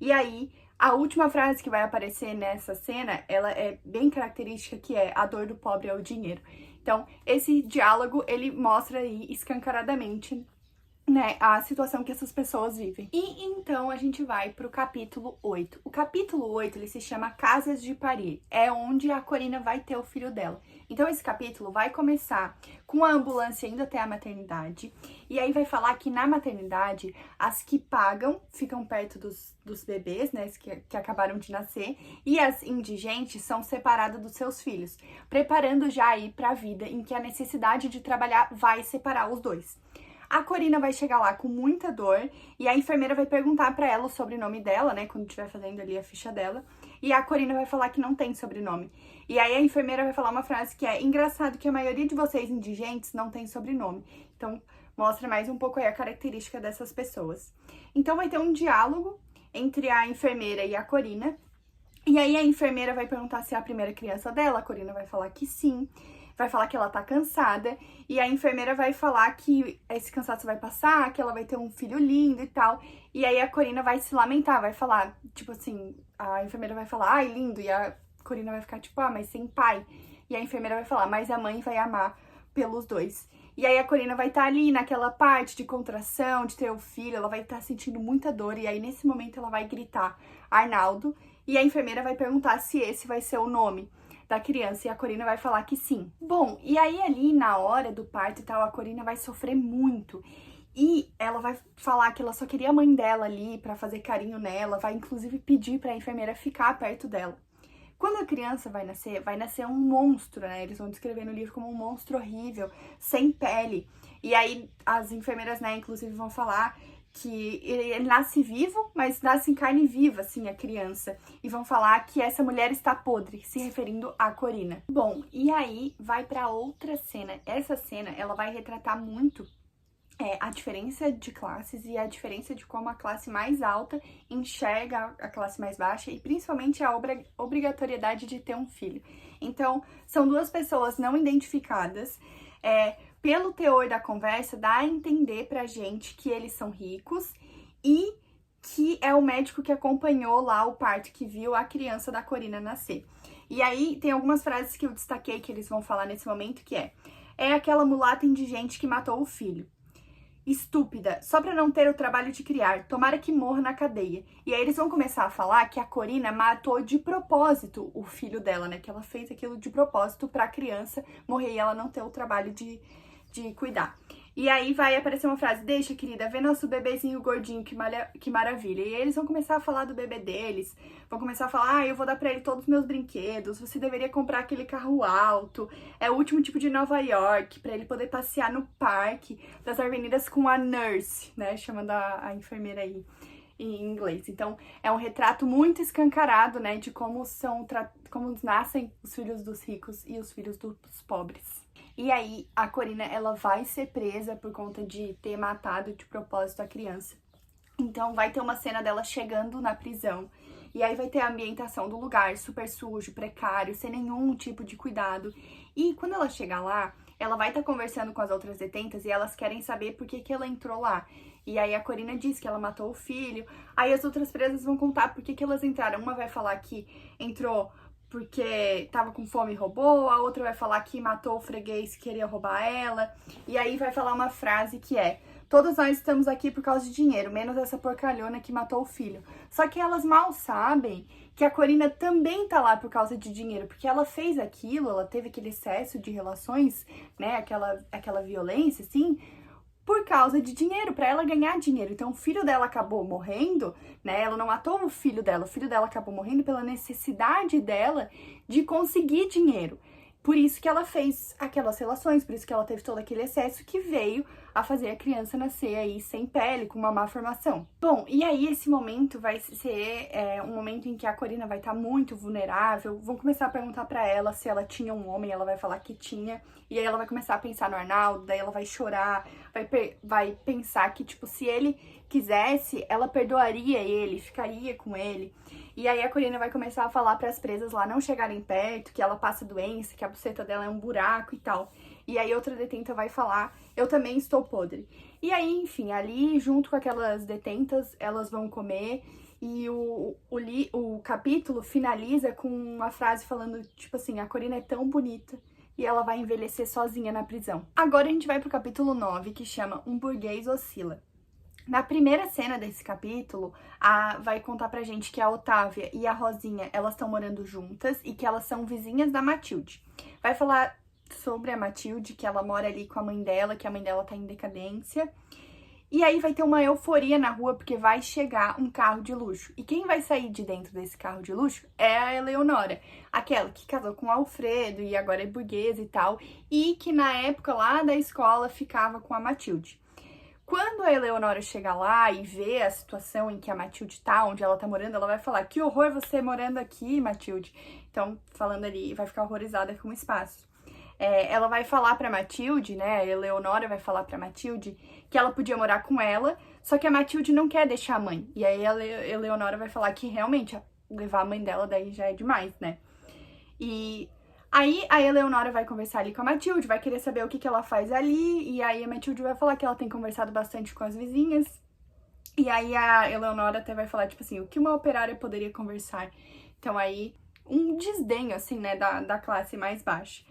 E aí a última frase que vai aparecer nessa cena, ela é bem característica, que é a dor do pobre é o dinheiro. Então esse diálogo, ele mostra aí escancaradamente, né, a situação que essas pessoas vivem. E então a gente vai pro capítulo 8. O capítulo 8, ele se chama Casas de Parir. É onde a Corina vai ter o filho dela. Então esse capítulo vai começar com a ambulância indo até a maternidade. E aí vai falar que na maternidade, as que pagam ficam perto dos bebês, né, que acabaram de nascer. E as indigentes são separadas dos seus filhos, preparando já aí pra vida em que a necessidade de trabalhar vai separar os dois. A Corina vai chegar lá com muita dor e a enfermeira vai perguntar pra ela o sobrenome dela, né, quando estiver fazendo ali a ficha dela, e a Corina vai falar que não tem sobrenome. E aí a enfermeira vai falar uma frase que é, engraçado que a maioria de vocês indigentes não tem sobrenome. Então, mostra mais um pouco aí a característica dessas pessoas. Então vai ter um diálogo entre a enfermeira e a Corina, e aí a enfermeira vai perguntar se é a primeira criança dela, a Corina vai falar que sim. Vai falar que ela tá cansada, e a enfermeira vai falar que esse cansaço vai passar, que ela vai ter um filho lindo e tal. E aí a Corina vai se lamentar, vai falar, tipo assim, a enfermeira vai falar, ai, lindo, e a Corina vai ficar tipo, ah, mas sem pai. E a enfermeira vai falar, mas a mãe vai amar pelos dois. E aí a Corina vai estar ali naquela parte de contração, de ter o filho, ela vai estar sentindo muita dor, e aí nesse momento ela vai gritar, Arnaldo, e a enfermeira vai perguntar se esse vai ser o nome da criança, e a Corina vai falar que sim. Bom, e aí ali na hora do parto e tal, a Corina vai sofrer muito. E ela vai falar que ela só queria a mãe dela ali pra fazer carinho nela, vai inclusive pedir pra enfermeira ficar perto dela. Quando a criança vai nascer um monstro, né? Eles vão descrever no livro como um monstro horrível, sem pele. E aí as enfermeiras, né, inclusive vão falar que ele nasce vivo, mas nasce em carne viva, assim, a criança. E vão falar que essa mulher está podre, se referindo à Corina. Bom, e aí vai pra outra cena. Essa cena, ela vai retratar muito a diferença de classes e a diferença de como a classe mais alta enxerga a classe mais baixa e principalmente a obrigatoriedade de ter um filho. Então, são duas pessoas não identificadas. Pelo teor da conversa, dá a entender pra gente que eles são ricos e que é o médico que acompanhou lá o parto, que viu a criança da Corina nascer. E aí, tem algumas frases que eu destaquei que eles vão falar nesse momento, que é aquela mulata indigente que matou o filho. Estúpida, só pra não ter o trabalho de criar, tomara que morra na cadeia. E aí eles vão começar a falar que a Corina matou de propósito o filho dela, né? Que ela fez aquilo de propósito pra criança morrer e ela não ter o trabalho de cuidar. E aí vai aparecer uma frase, deixa, querida, vê nosso bebezinho gordinho, que maravilha. E aí eles vão começar a falar do bebê deles, vão começar a falar, eu vou dar pra ele todos os meus brinquedos, você deveria comprar aquele carro alto, é o último tipo de Nova York, pra ele poder passear no parque das avenidas com a nurse, né, chamando a enfermeira aí. em inglês. Então, é um retrato muito escancarado, né, de como nascem os filhos dos ricos e os filhos dos pobres. E aí, a Corina, ela vai ser presa por conta de ter matado de propósito a criança. Então, vai ter uma cena dela chegando na prisão. E aí vai ter a ambientação do lugar super sujo, precário, sem nenhum tipo de cuidado. E quando ela chegar lá, ela vai estar conversando com as outras detentas e elas querem saber por que ela entrou lá. E aí a Corina diz que ela matou o filho. Aí as outras presas vão contar por que elas entraram. Uma vai falar que entrou porque tava com fome e roubou, a outra vai falar que matou o freguês que queria roubar ela. E aí vai falar uma frase que é: todos nós estamos aqui por causa de dinheiro, menos essa porcalhona que matou o filho. Só que elas mal sabem que a Corina também tá lá por causa de dinheiro, porque ela fez aquilo, ela teve aquele excesso de relações, né, aquela violência, assim, por causa de dinheiro, pra ela ganhar dinheiro. Então o filho dela acabou morrendo, né, ela não matou o filho dela acabou morrendo pela necessidade dela de conseguir dinheiro. Por isso que ela fez aquelas relações, por isso que ela teve todo aquele excesso que veio a fazer a criança nascer aí sem pele, com uma má formação. Bom, e aí esse momento vai ser um momento em que a Corina vai estar muito vulnerável. Vão começar a perguntar pra ela se ela tinha um homem, ela vai falar que tinha. E aí ela vai começar a pensar no Arnaldo, daí ela vai chorar, vai pensar que, tipo, se ele quisesse, ela perdoaria ele, ficaria com ele. E aí a Corina vai começar a falar para as presas lá não chegarem perto, que ela passa doença, que a buceta dela é um buraco e tal. E aí outra detenta vai falar: eu também estou podre. E aí, enfim, ali junto com aquelas detentas, elas vão comer. E o capítulo finaliza com uma frase falando, tipo assim, a Corina é tão bonita e ela vai envelhecer sozinha na prisão. Agora a gente vai pro capítulo 9, que chama Um Burguês Oscila. Na primeira cena desse capítulo, vai contar pra gente que a Otávia e a Rosinha, elas estão morando juntas e que elas são vizinhas da Matilde. Vai falar sobre a Matilde, que ela mora ali com a mãe dela, que a mãe dela tá em decadência. E aí vai ter uma euforia na rua, porque vai chegar um carro de luxo. E quem vai sair de dentro desse carro de luxo é a Eleonora, aquela que casou com o Alfredo e agora é burguesa e tal, e que na época lá da escola ficava com a Matilde. Quando a Eleonora chegar lá e ver a situação em que a Matilde tá, onde ela tá morando, ela vai falar: que horror você morando aqui, Matilde. Então, falando ali, vai ficar horrorizada com o espaço. Ela vai falar pra Matilde, né, a Eleonora vai falar pra Matilde que ela podia morar com ela, só que a Matilde não quer deixar a mãe. E aí a Eleonora vai falar que realmente levar a mãe dela daí já é demais, né. E aí a Eleonora vai conversar ali com a Matilde, vai querer saber o que ela faz ali, e aí a Matilde vai falar que ela tem conversado bastante com as vizinhas, e aí a Eleonora até vai falar, tipo assim, o que uma operária poderia conversar. Então aí, um desdenho, assim, né, da classe mais baixa.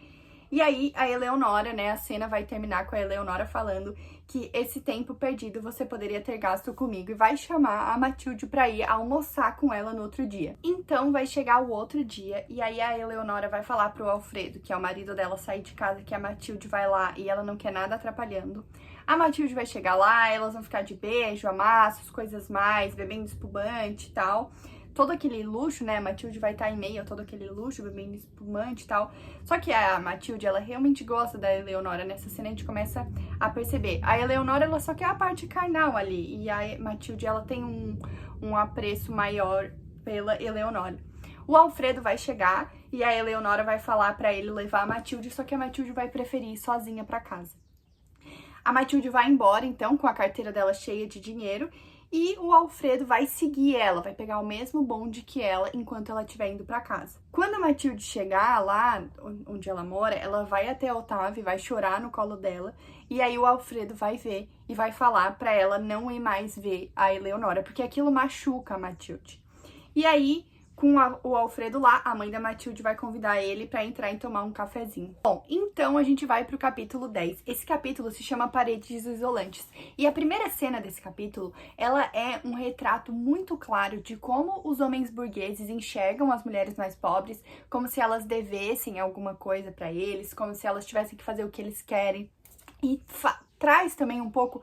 E aí a Eleonora, né, a cena vai terminar com a Eleonora falando que esse tempo perdido você poderia ter gasto comigo e vai chamar a Matilde pra ir almoçar com ela no outro dia. Então vai chegar o outro dia e aí a Eleonora vai falar pro Alfredo, que é o marido dela, sair de casa, que a Matilde vai lá e ela não quer nada atrapalhando. A Matilde vai chegar lá, elas vão ficar de beijo, amassos, coisas mais, bebendo espumante e tal. Todo aquele luxo, né, a Matilde vai estar em meio a todo aquele luxo, bebendo espumante e tal. Só que a Matilde, ela realmente gosta da Eleonora. Nessa cena a gente começa a perceber. A Eleonora, ela só quer a parte carnal ali. E a Matilde, ela tem um apreço maior pela Eleonora. O Alfredo vai chegar e a Eleonora vai falar pra ele levar a Matilde, só que a Matilde vai preferir ir sozinha pra casa. A Matilde vai embora, então, com a carteira dela cheia de dinheiro. E o Alfredo vai seguir ela, vai pegar o mesmo bonde que ela enquanto ela estiver indo pra casa. Quando a Matilde chegar lá onde ela mora, ela vai até a Otávia, vai chorar no colo dela, e aí o Alfredo vai ver e vai falar pra ela não ir mais ver a Eleonora, porque aquilo machuca a Matilde. E aí, com o Alfredo lá, a mãe da Matilde vai convidar ele pra entrar e tomar um cafezinho. Bom, então a gente vai pro capítulo 10. Esse capítulo se chama Paredes Isolantes. E a primeira cena desse capítulo, ela é um retrato muito claro de como os homens burgueses enxergam as mulheres mais pobres, como se elas devessem alguma coisa pra eles, como se elas tivessem que fazer o que eles querem. E traz também um pouco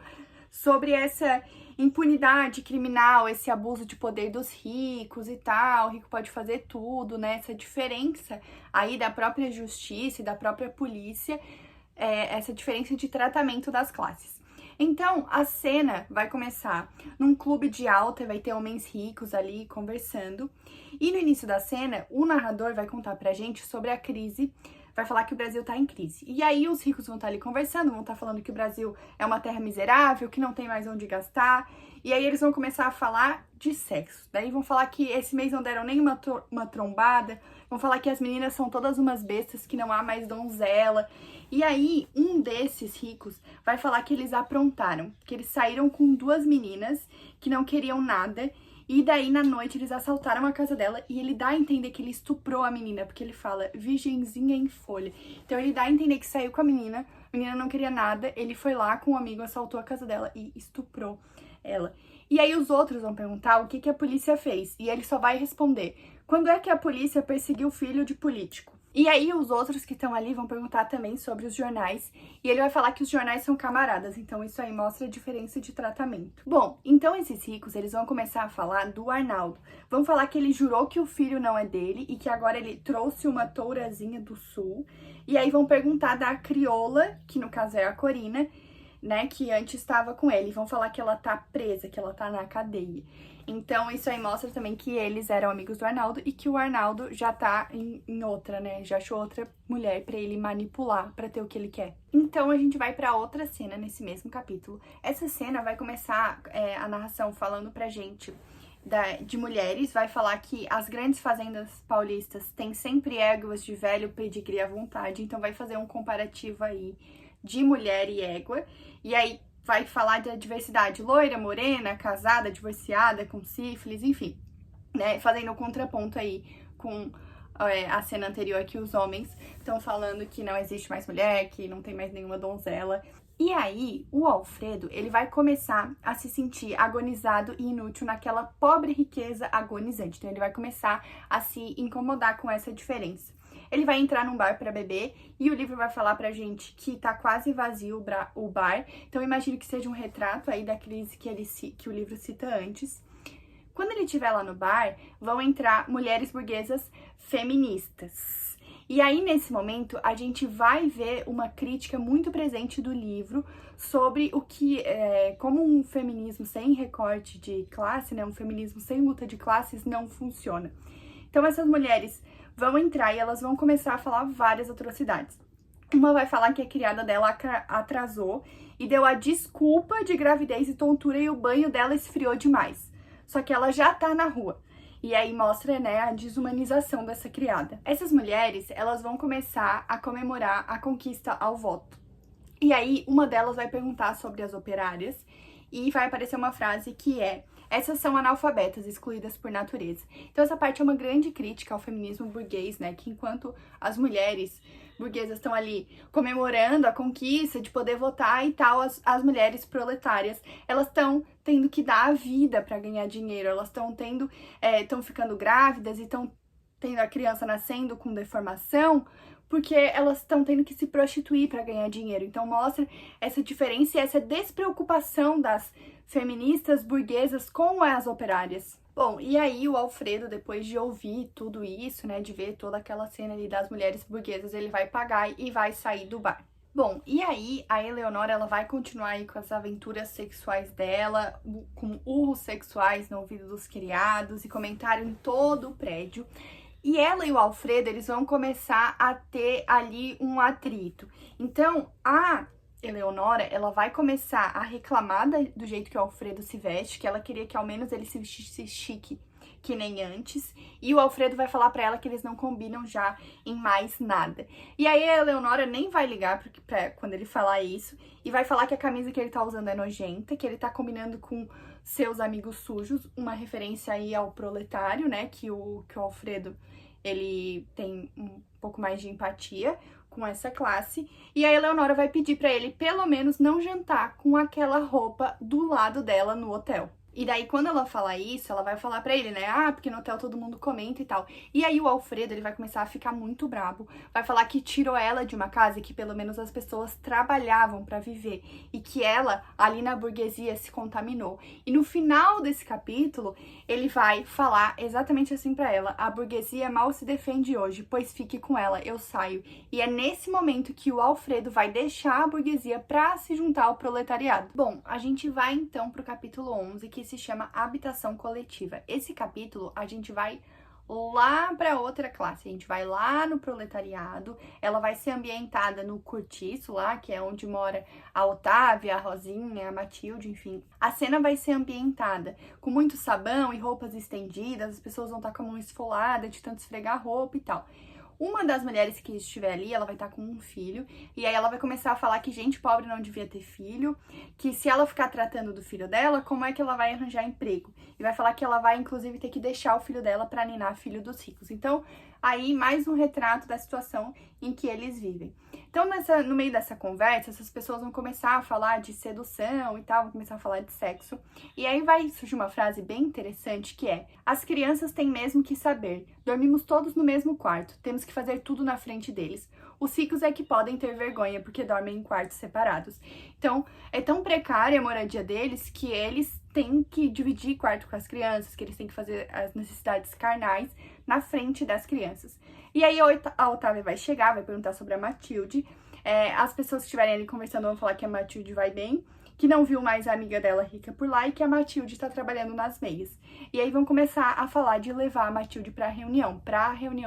sobre essa impunidade criminal, esse abuso de poder dos ricos e tal, o rico pode fazer tudo, né? Essa diferença aí da própria justiça e da própria polícia, essa diferença de tratamento das classes. Então, a cena vai começar num clube de alta, vai ter homens ricos ali conversando. E no início da cena, o narrador vai contar pra gente sobre a crise, vai falar que o Brasil tá em crise. E aí os ricos vão estar ali conversando, vão estar falando que o Brasil é uma terra miserável, que não tem mais onde gastar. E aí eles vão começar a falar de sexo. Daí vão falar que esse mês não deram nem uma trombada, vão falar que as meninas são todas umas bestas, que não há mais donzela. E aí, um desses ricos vai falar que eles aprontaram, que eles saíram com duas meninas que não queriam nada, e daí na noite eles assaltaram a casa dela e ele dá a entender que ele estuprou a menina, porque ele fala virgenzinha em folha. Então ele dá a entender que saiu com a menina não queria nada, ele foi lá com um amigo, assaltou a casa dela e estuprou ela. E aí os outros vão perguntar o que a polícia fez, e ele só vai responder: quando é que a polícia perseguiu o filho de político? E aí os outros que estão ali vão perguntar também sobre os jornais, e ele vai falar que os jornais são camaradas, então isso aí mostra a diferença de tratamento. Bom, então esses ricos, eles vão começar a falar do Arnaldo. Vão falar que ele jurou que o filho não é dele e que agora ele trouxe uma tourazinha do sul. E aí vão perguntar da crioula, que no caso é a Corina, né, que antes estava com ele. Vão falar que ela tá presa, que ela tá na cadeia. Então, isso aí mostra também que eles eram amigos do Arnaldo e que o Arnaldo já tá em outra, né? Já achou outra mulher pra ele manipular, pra ter o que ele quer. Então, a gente vai pra outra cena nesse mesmo capítulo. Essa cena vai começar a narração falando pra gente de mulheres. Vai falar que as grandes fazendas paulistas têm sempre éguas de velho pedigree à vontade. Então, vai fazer um comparativo aí de mulher e égua. E aí, vai falar da diversidade loira, morena, casada, divorciada, com sífilis, enfim, né? Fazendo um contraponto aí com a cena anterior, que os homens estão falando que não existe mais mulher, que não tem mais nenhuma donzela. E aí, o Alfredo, ele vai começar a se sentir agonizado e inútil naquela pobre riqueza agonizante. Então, ele vai começar a se incomodar com essa diferença. Ele vai entrar num bar para beber e o livro vai falar pra gente que tá quase vazio o bar. Então, eu imagino que seja um retrato aí da crise que o livro cita antes. Quando ele estiver lá no bar, vão entrar mulheres burguesas feministas. E aí, nesse momento, a gente vai ver uma crítica muito presente do livro sobre o que como um feminismo sem recorte de classe, né, um feminismo sem luta de classes não funciona. Então, essas mulheres vão entrar e elas vão começar a falar várias atrocidades. Uma vai falar que a criada dela atrasou e deu a desculpa de gravidez e tontura e o banho dela esfriou demais. Só que ela já tá na rua. E aí mostra, né, a desumanização dessa criada. Essas mulheres, elas vão começar a comemorar a conquista ao voto. E aí, uma delas vai perguntar sobre as operárias e vai aparecer uma frase que é: essas são analfabetas, excluídas por natureza. Então, essa parte é uma grande crítica ao feminismo burguês, né? Que enquanto as mulheres burguesas estão ali comemorando a conquista de poder votar e tal, as mulheres proletárias, elas estão tendo que dar a vida para ganhar dinheiro. Elas estão ficando grávidas e estão tendo a criança nascendo com deformação, porque elas estão tendo que se prostituir para ganhar dinheiro. Então mostra essa diferença e essa despreocupação das feministas burguesas com as operárias. Bom, e aí o Alfredo, depois de ouvir tudo isso, né, de ver toda aquela cena ali das mulheres burguesas, ele vai pagar e vai sair do bar. Bom, e aí a Eleonora, ela vai continuar aí com as aventuras sexuais dela, com urros sexuais no ouvido dos criados e comentário em todo o prédio. E ela e o Alfredo, eles vão começar a ter ali um atrito. Então, a Eleonora, ela vai começar a reclamar do jeito que o Alfredo se veste, que ela queria que ao menos ele se vestisse chique, que nem antes. E o Alfredo vai falar pra ela que eles não combinam já em mais nada. E aí a Eleonora nem vai ligar quando ele falar isso, e vai falar que a camisa que ele tá usando é nojenta, que ele tá combinando com seus amigos sujos, uma referência aí ao proletário, né, que o Alfredo, ele tem um pouco mais de empatia com essa classe. E a Eleonora vai pedir pra ele, pelo menos, não jantar com aquela roupa do lado dela no hotel. E daí, quando ela fala isso, ela vai falar pra ele, né? Ah, porque no hotel todo mundo comenta e tal. E aí o Alfredo, ele vai começar a ficar muito brabo. Vai falar que tirou ela de uma casa e que pelo menos as pessoas trabalhavam pra viver. E que ela, ali na burguesia, se contaminou. E no final desse capítulo, ele vai falar exatamente assim pra ela. A burguesia mal se defende hoje, pois fique com ela, eu saio. E é nesse momento que o Alfredo vai deixar a burguesia pra se juntar ao proletariado. Bom, a gente vai então pro capítulo 11, que se chama Habitação Coletiva. Esse capítulo a gente vai lá para outra classe, a gente vai lá no proletariado, ela vai ser ambientada no cortiço lá, que é onde mora a Otávia, a Rosinha, a Matilde, enfim. A cena vai ser ambientada com muito sabão e roupas estendidas, as pessoas vão estar com a mão esfolada de tanto esfregar a roupa e tal. Uma das mulheres que estiver ali, ela vai estar com um filho, e aí ela vai começar a falar que gente pobre não devia ter filho, que se ela ficar tratando do filho dela, como é que ela vai arranjar emprego? E vai falar que ela vai, inclusive, ter que deixar o filho dela para ninar filho dos ricos. Então, aí, mais um retrato da situação em que eles vivem. Então, no meio dessa conversa, essas pessoas vão começar a falar de sedução e tal, vão começar a falar de sexo. E aí vai surgir uma frase bem interessante que é: as crianças têm mesmo que saber, dormimos todos no mesmo quarto, temos que fazer tudo na frente deles. Os ricos é que podem ter vergonha porque dormem em quartos separados. Então, é tão precária a moradia deles que eles têm que dividir quarto com as crianças, que eles têm que fazer as necessidades carnais na frente das crianças. E aí a Otávia vai chegar, vai perguntar sobre a Matilde. As pessoas que estiverem ali conversando vão falar que a Matilde vai bem, que não viu mais a amiga dela rica por lá e que a Matilde tá trabalhando nas meias. E aí vão começar a falar de levar a Matilde pra reunião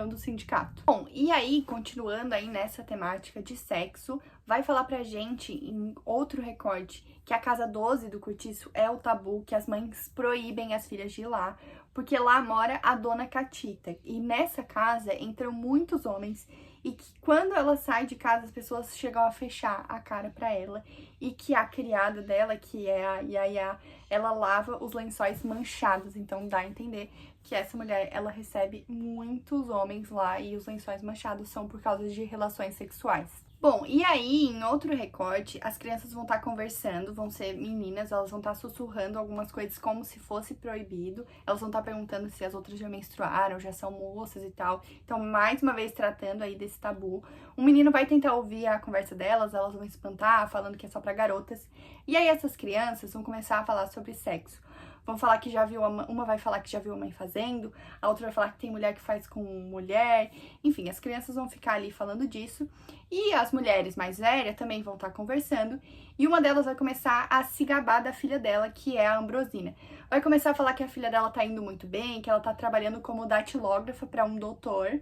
do sindicato. Bom, e aí, continuando aí nessa temática de sexo, vai falar pra gente, em outro recorte, que a casa 12 do cortiço é o tabu, que as mães proíbem as filhas de ir lá, porque lá mora a dona Catita. E nessa casa entram muitos homens e que quando ela sai de casa as pessoas chegam a fechar a cara pra ela e que a criada dela, que é a Yaya, ela lava os lençóis manchados. Então dá a entender que essa mulher, ela recebe muitos homens lá e os lençóis manchados são por causa de relações sexuais. Bom, e aí, em outro recorte, as crianças vão estar conversando, vão ser meninas, elas vão estar sussurrando algumas coisas como se fosse proibido, elas vão estar perguntando se as outras já menstruaram, já são moças e tal. Então, mais uma vez, tratando aí desse tabu. Um menino vai tentar ouvir a conversa delas, elas vão espantar, falando que é só pra garotas. E aí, essas crianças vão começar a falar sobre sexo. Vão falar que já viu, uma vai falar que já viu a mãe fazendo, a outra vai falar que tem mulher que faz com mulher. Enfim, as crianças vão ficar ali falando disso. E as mulheres mais velhas também vão estar conversando. E uma delas vai começar a se gabar da filha dela, que é a Ambrosina. Vai começar a falar que a filha dela tá indo muito bem, que ela tá trabalhando como datilógrafa para um doutor.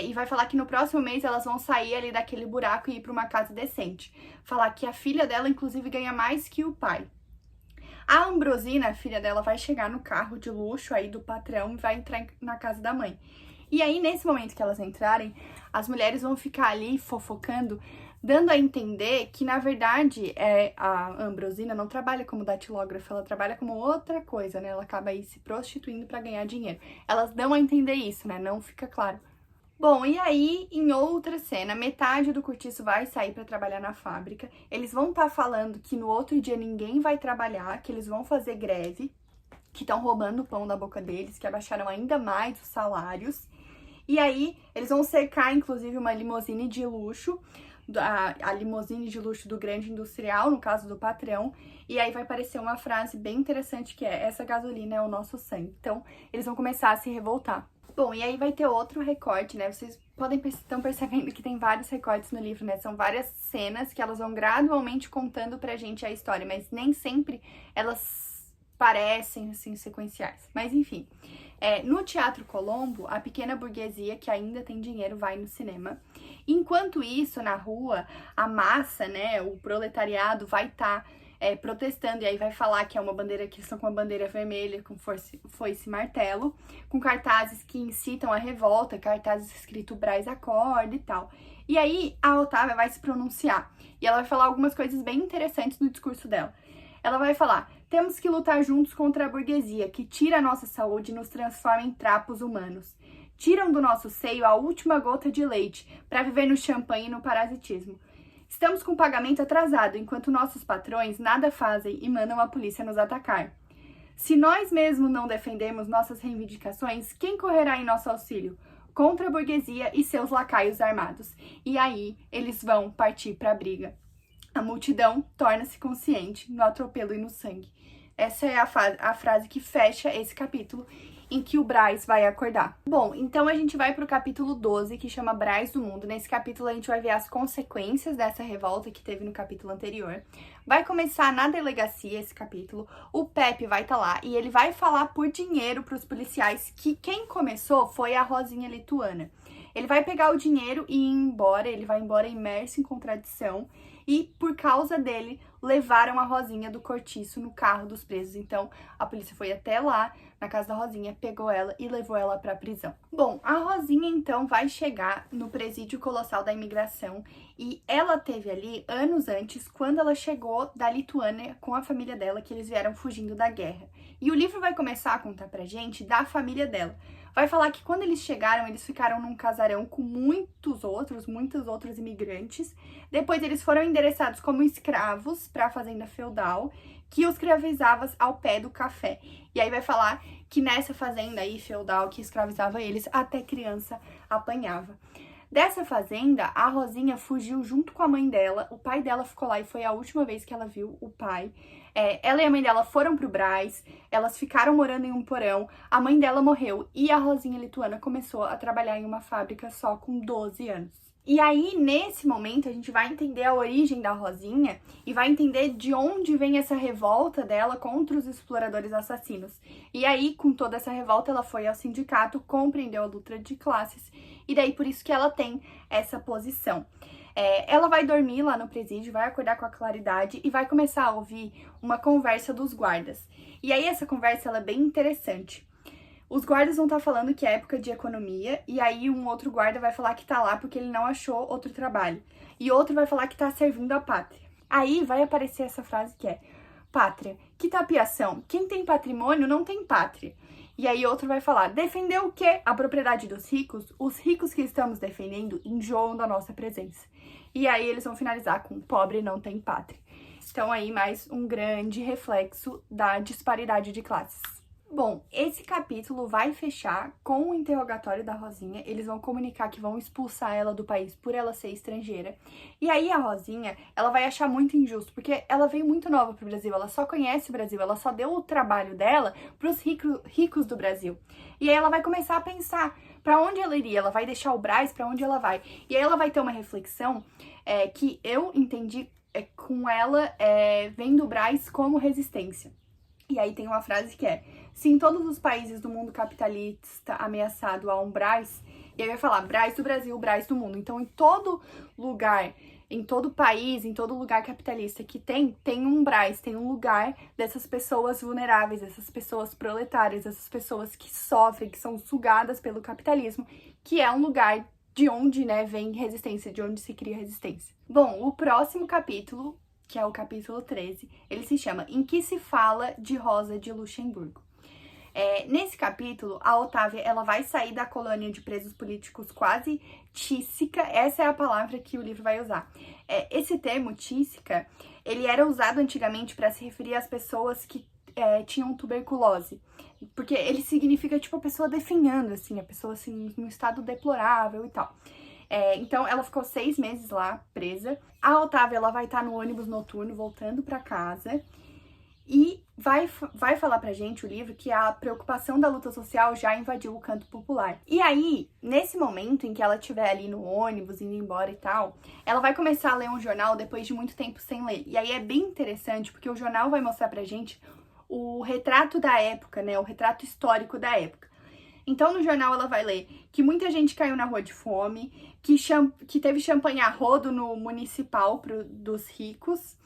E vai falar que no próximo mês elas vão sair ali daquele buraco e ir para uma casa decente. Falar que a filha dela, inclusive, ganha mais que o pai. A Ambrosina, a filha dela, vai chegar no carro de luxo aí do patrão e vai entrar na casa da mãe. E aí, nesse momento que elas entrarem, as mulheres vão ficar ali fofocando, dando a entender que, na verdade, a Ambrosina não trabalha como datilógrafa, ela trabalha como outra coisa, né? Ela acaba aí se prostituindo para ganhar dinheiro. Elas dão a entender isso, né? Não fica claro. Bom, e aí, em outra cena, metade do cortiço vai sair para trabalhar na fábrica. Eles vão estar falando que no outro dia ninguém vai trabalhar, que eles vão fazer greve, que estão roubando o pão da boca deles, que abaixaram ainda mais os salários. E aí, eles vão cercar, inclusive, uma limusine de luxo, a limusine de luxo do grande industrial, no caso do patrão. E aí vai aparecer uma frase bem interessante que é: essa gasolina é o nosso sangue. Então, eles vão começar a se revoltar. Bom, e aí vai ter outro recorte, né? Vocês estão percebendo que tem vários recortes no livro, né? São várias cenas que elas vão gradualmente contando pra gente a história, mas nem sempre elas parecem, assim, sequenciais. Mas, enfim. No Teatro Colombo, a pequena burguesia que ainda tem dinheiro vai no cinema. Enquanto isso, na rua, a massa, né? O proletariado vai estar protestando, e aí vai falar que é uma bandeira, que estão com uma bandeira vermelha, com foice e martelo, com cartazes que incitam a revolta, cartazes escrito Brás acorda e tal. E aí a Otávia vai se pronunciar, e ela vai falar algumas coisas bem interessantes no discurso dela. Ela vai falar: temos que lutar juntos contra a burguesia, que tira a nossa saúde e nos transforma em trapos humanos. Tiram do nosso seio a última gota de leite para viver no champanhe e no parasitismo. Estamos com pagamento atrasado, enquanto nossos patrões nada fazem e mandam a polícia nos atacar. Se nós mesmos não defendemos nossas reivindicações, quem correrá em nosso auxílio? Contra a burguesia e seus lacaios armados. E aí eles vão partir para a briga. A multidão torna-se consciente no atropelo e no sangue. Essa é a frase que fecha esse capítulo, em que o Brás vai acordar. Bom, então a gente vai pro capítulo 12, que chama Brás do Mundo. Nesse capítulo a gente vai ver as consequências dessa revolta que teve no capítulo anterior. Vai começar na delegacia esse capítulo, o Pepe vai estar lá e ele vai falar por dinheiro pros policiais que quem começou foi a Rosinha Lituana. Ele vai pegar o dinheiro e ir embora, ele vai embora imerso em contradição. E, por causa dele, levaram a Rosinha do cortiço no carro dos presos. Então, a polícia foi até lá, na casa da Rosinha, pegou ela e levou ela para a prisão. Bom, a Rosinha, então, vai chegar no Presídio Colossal da Imigração. E ela teve ali, anos antes, quando ela chegou da Lituânia com a família dela, que eles vieram fugindo da guerra. E o livro vai começar a contar pra gente da família dela. Vai falar que quando eles chegaram, eles ficaram num casarão com muitos outros imigrantes. Depois eles foram endereçados como escravos para a fazenda feudal, que os escravizava ao pé do café. E aí vai falar que nessa fazenda aí feudal que escravizava eles, até criança apanhava. Dessa fazenda, a Rosinha fugiu junto com a mãe dela, o pai dela ficou lá e foi a última vez que ela viu o pai. Ela e a mãe dela foram pro Brás, elas ficaram morando em um porão, a mãe dela morreu e a Rosinha Lituana começou a trabalhar em uma fábrica só com 12 anos. E aí, nesse momento, a gente vai entender a origem da Rosinha e vai entender de onde vem essa revolta dela contra os exploradores assassinos. E aí, com toda essa revolta, ela foi ao sindicato, compreendeu a luta de classes e daí por isso que ela tem essa posição. Ela vai dormir lá no presídio, vai acordar com a claridade e vai começar a ouvir uma conversa dos guardas. E aí essa conversa ela é bem interessante. Os guardas vão estar falando que é época de economia, e aí um outro guarda vai falar que tá lá porque ele não achou outro trabalho. E outro vai falar que tá servindo a pátria. Aí vai aparecer essa frase que é: pátria, que tapiação, quem tem patrimônio não tem pátria. E aí outro vai falar: defender o quê? A propriedade dos ricos? Os ricos que estamos defendendo enjoam da nossa presença. E aí eles vão finalizar com: pobre não tem pátria. Então aí mais um grande reflexo da disparidade de classes. Bom, esse capítulo vai fechar com o interrogatório da Rosinha. Eles vão comunicar que vão expulsar ela do país por ela ser estrangeira. E aí a Rosinha, ela vai achar muito injusto, porque ela veio muito nova pro Brasil, ela só conhece o Brasil, ela só deu o trabalho dela pros ricos do Brasil. E aí ela vai começar a pensar pra onde ela iria, ela vai deixar o Brás, pra onde ela vai. E aí ela vai ter uma reflexão que eu entendi com ela vendo o Brás como resistência. E aí tem uma frase que é: se em todos os países do mundo capitalista ameaçado há um Brás, e aí vai falar Brás do Brasil, Brás do mundo. Então, em todo lugar, em todo país, em todo lugar capitalista que tem um Brás, tem um lugar dessas pessoas vulneráveis, dessas pessoas proletárias, dessas pessoas que sofrem, que são sugadas pelo capitalismo, que é um lugar de onde, vem resistência, de onde se cria resistência. Bom, o próximo capítulo, que é o capítulo 13, ele se chama Em que se fala de Rosa de Luxemburgo. Nesse capítulo, a Otávia ela vai sair da colônia de presos políticos quase tísica, essa é a palavra que o livro vai usar. Esse termo tísica, ele era usado antigamente para se referir às pessoas que tinham tuberculose, porque ele significa tipo a pessoa definhando, assim, a pessoa assim, num estado deplorável e tal. Então, ela ficou 6 meses lá, presa. A Otávia, ela vai estar no ônibus noturno, voltando pra casa. E vai falar pra gente, o livro, que a preocupação da luta social já invadiu o canto popular. E aí, nesse momento em que ela estiver ali no ônibus, indo embora e tal, ela vai começar a ler um jornal depois de muito tempo sem ler. E aí é bem interessante, porque o jornal vai mostrar pra gente o retrato da época, o retrato histórico da época. Então, no jornal, ela vai ler que muita gente caiu na rua de fome, que teve champanhe a rodo no municipal dos ricos.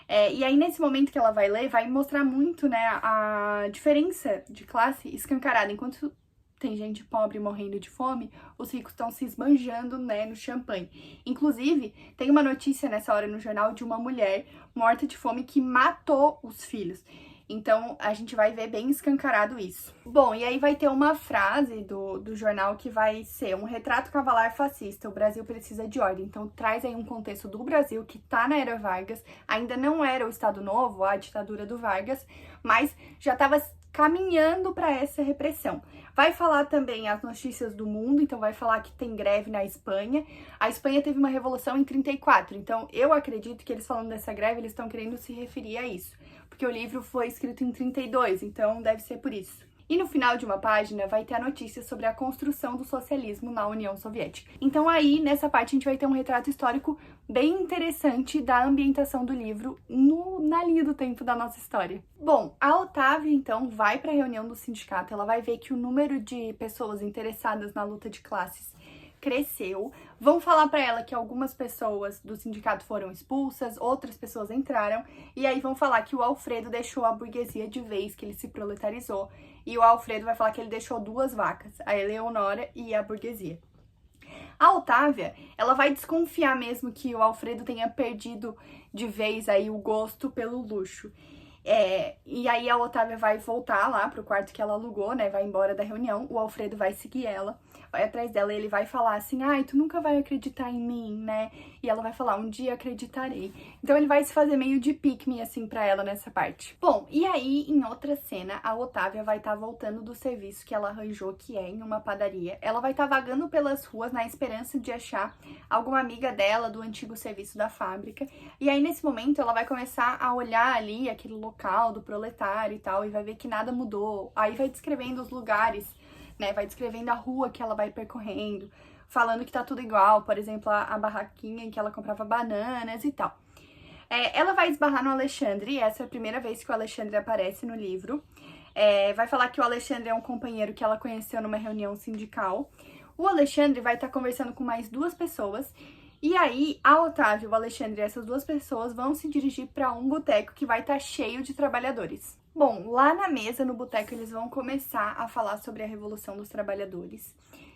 E aí, nesse momento que ela vai ler, vai mostrar muito, a diferença de classe escancarada. Enquanto tem gente pobre morrendo de fome, os ricos estão se esbanjando, no champanhe. Inclusive, tem uma notícia nessa hora no jornal de uma mulher morta de fome que matou os filhos. Então, a gente vai ver bem escancarado isso. Bom, e aí vai ter uma frase do jornal que vai ser: um retrato cavalar fascista, o Brasil precisa de ordem. Então, traz aí um contexto do Brasil que tá na era Vargas, ainda não era o Estado Novo, a ditadura do Vargas, mas já estava caminhando para essa repressão. Vai falar também as notícias do mundo, então vai falar que tem greve na Espanha. A Espanha teve uma revolução em 34, então eu acredito que eles falando dessa greve, eles estão querendo se referir a isso, porque o livro foi escrito em 32, então deve ser por isso. E no final de uma página vai ter a notícia sobre a construção do socialismo na União Soviética. Então aí, nessa parte, a gente vai ter um retrato histórico bem interessante da ambientação do livro na linha do tempo da nossa história. Bom, a Otávia, então, vai para a reunião do sindicato, ela vai ver que o número de pessoas interessadas na luta de classes cresceu. Vão falar para ela que algumas pessoas do sindicato foram expulsas, outras pessoas entraram, e aí vão falar que o Alfredo deixou a burguesia de vez, que ele se proletarizou, e o Alfredo vai falar que ele deixou 2 vacas, a Eleonora e a burguesia. A Otávia, ela vai desconfiar mesmo que o Alfredo tenha perdido de vez aí o gosto pelo luxo. E aí a Otávia vai voltar lá pro quarto que ela alugou, né? Vai embora da reunião. O Alfredo vai seguir ela, vai atrás dela e ele vai falar assim: ai, tu nunca vai acreditar em mim, né? E ela vai falar: um dia acreditarei. Então ele vai se fazer meio de pick-me assim pra ela nessa parte. Bom, e aí em outra cena, a Otávia vai estar voltando do serviço que ela arranjou, que é em uma padaria. Ela vai estar vagando pelas ruas na esperança de achar alguma amiga dela do antigo serviço da fábrica. E aí nesse momento ela vai começar a olhar ali aquele local do proletário e tal, e vai ver que nada mudou. Aí vai descrevendo os lugares, né? Vai descrevendo a rua que ela vai percorrendo, falando que tá tudo igual, por exemplo, a barraquinha em que ela comprava bananas e tal. Ela vai esbarrar no Alexandre, e essa é a primeira vez que o Alexandre aparece no livro. Vai falar que o Alexandre é um companheiro que ela conheceu numa reunião sindical. O Alexandre vai estar conversando com mais 2 pessoas. E aí, a Otávia, o Alexandre e essas 2 pessoas vão se dirigir para um boteco que vai estar cheio de trabalhadores. Bom, lá na mesa, no boteco, eles vão começar a falar sobre a Revolução dos Trabalhadores.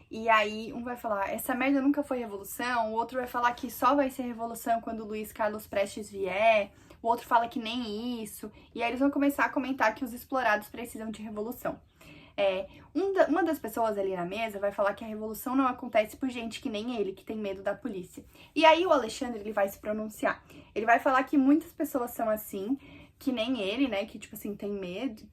E aí, um vai falar, essa merda nunca foi revolução, o outro vai falar que só vai ser revolução quando o Luiz Carlos Prestes vier, o outro fala que nem isso. E aí eles vão começar a comentar que os explorados precisam de revolução. Uma das pessoas ali na mesa vai falar que a revolução não acontece por gente que nem ele, que tem medo da polícia. E aí o Alexandre, ele vai se pronunciar. Ele vai falar que muitas pessoas são assim, que nem ele, né, que tipo assim, tem medo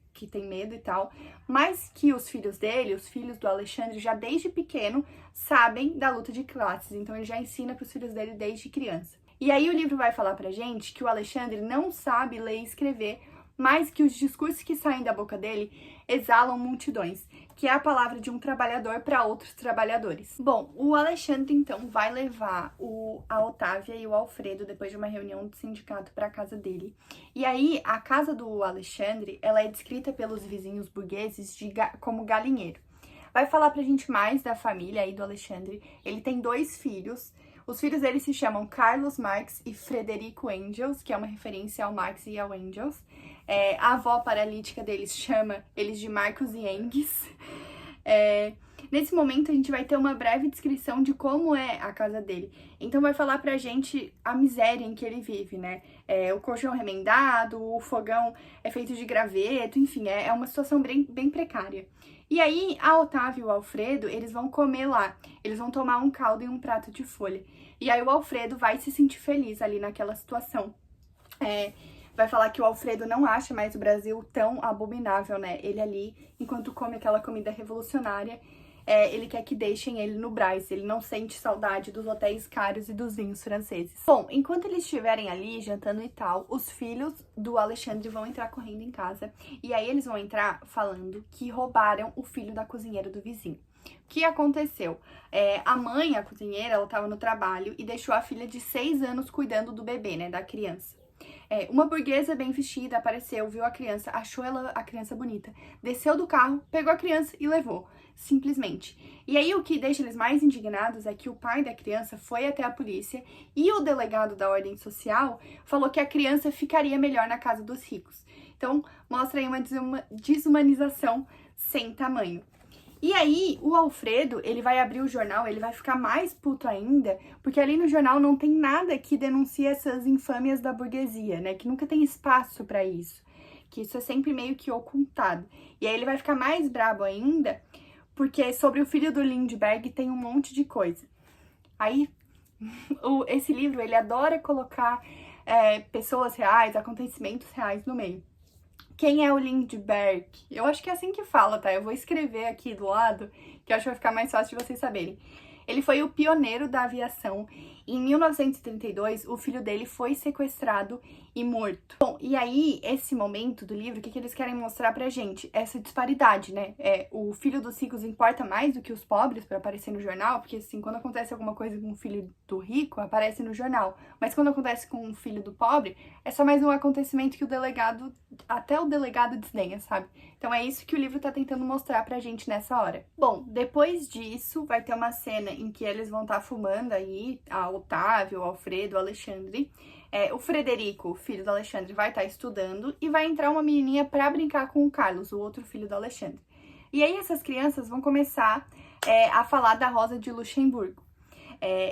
e tal, mas que os filhos dele, os filhos do Alexandre, já desde pequeno, sabem da luta de classes. Então ele já ensina pros filhos dele desde criança. E aí o livro vai falar pra gente que o Alexandre não sabe ler e escrever, mas que os discursos que saem da boca dele exalam multidões, que é a palavra de um trabalhador para outros trabalhadores. Bom, o Alexandre, então, vai levar a Otávia e o Alfredo, depois de uma reunião do sindicato, para a casa dele. E aí, a casa do Alexandre, ela é descrita pelos vizinhos burgueses como galinheiro. Vai falar pra gente mais da família aí do Alexandre. Ele tem 2 filhos. Os filhos dele se chamam Carlos Marx e Frederico Engels, que é uma referência ao Marx e ao Engels. A avó paralítica deles chama eles de Marcos e Engels. Nesse momento, a gente vai ter uma breve descrição de como é a casa dele. Então, vai falar pra gente a miséria em que ele vive, né? O colchão remendado, o fogão é feito de graveto, enfim, é uma situação bem precária. E aí, a Otávia e o Alfredo, eles vão comer lá. Eles vão tomar um caldo e um prato de folha. E aí, o Alfredo vai se sentir feliz ali naquela situação. Vai falar que o Alfredo não acha mais o Brasil tão abominável, né? Ele ali, enquanto come aquela comida revolucionária, ele quer que deixem ele no Brás. Ele não sente saudade dos hotéis caros e dos vinhos franceses. Bom, enquanto eles estiverem ali jantando e tal, os filhos do Alexandre vão entrar correndo em casa. E aí eles vão entrar falando que roubaram o filho da cozinheira do vizinho. O que aconteceu? A mãe, a cozinheira, ela estava no trabalho e deixou a filha de 6 anos cuidando do bebê, né, da criança. Uma burguesa bem vestida apareceu, viu a criança, achou a criança bonita, desceu do carro, pegou a criança e levou, simplesmente. E aí o que deixa eles mais indignados é que o pai da criança foi até a polícia e o delegado da ordem social falou que a criança ficaria melhor na casa dos ricos. Então mostra aí uma desumanização sem tamanho. E aí, o Alfredo, ele vai abrir o jornal, ele vai ficar mais puto ainda, porque ali no jornal não tem nada que denuncie essas infâmias da burguesia, né? Que nunca tem espaço pra isso, que isso é sempre meio que ocultado. E aí ele vai ficar mais brabo ainda, porque sobre o filho do Lindbergh tem um monte de coisa. Aí, esse livro, ele adora colocar pessoas reais, acontecimentos reais no meio. Quem é o Lindbergh? Eu acho que é assim que fala, tá? Eu vou escrever aqui do lado, que eu acho que vai ficar mais fácil de vocês saberem. Ele foi o pioneiro da aviação. Em 1932, o filho dele foi sequestrado e morto. Bom, e aí, esse momento do livro, o que eles querem mostrar pra gente? Essa disparidade, né? O filho dos ricos importa mais do que os pobres pra aparecer no jornal, porque assim, quando acontece alguma coisa com o filho do rico, aparece no jornal. Mas quando acontece com o filho do pobre, é só mais um acontecimento que até o delegado desdenha, sabe? Então é isso que o livro tá tentando mostrar pra gente nessa hora. Bom, depois disso, vai ter uma cena em que eles vão estar fumando aí, a Otávio, o Alfredo, o Alexandre. O Frederico, filho do Alexandre, vai estar estudando e vai entrar uma menininha pra brincar com o Carlos, o outro filho do Alexandre. E aí essas crianças vão começar a falar da Rosa de Luxemburgo.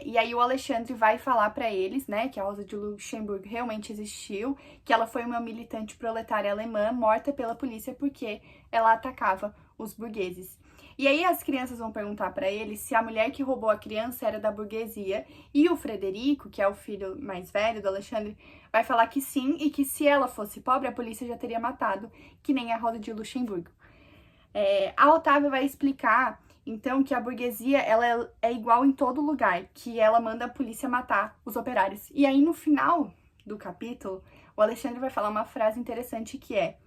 E aí o Alexandre vai falar pra eles, né, que a Rosa de Luxemburgo realmente existiu, que ela foi uma militante proletária alemã morta pela polícia porque ela atacava os burgueses. E aí as crianças vão perguntar pra ele se a mulher que roubou a criança era da burguesia, e o Frederico, que é o filho mais velho do Alexandre, vai falar que sim, e que se ela fosse pobre, a polícia já teria matado, que nem a Rosa de Luxemburgo. A Otávia vai explicar, então, que a burguesia ela é igual em todo lugar, que ela manda a polícia matar os operários. E aí, no final do capítulo, o Alexandre vai falar uma frase interessante que é: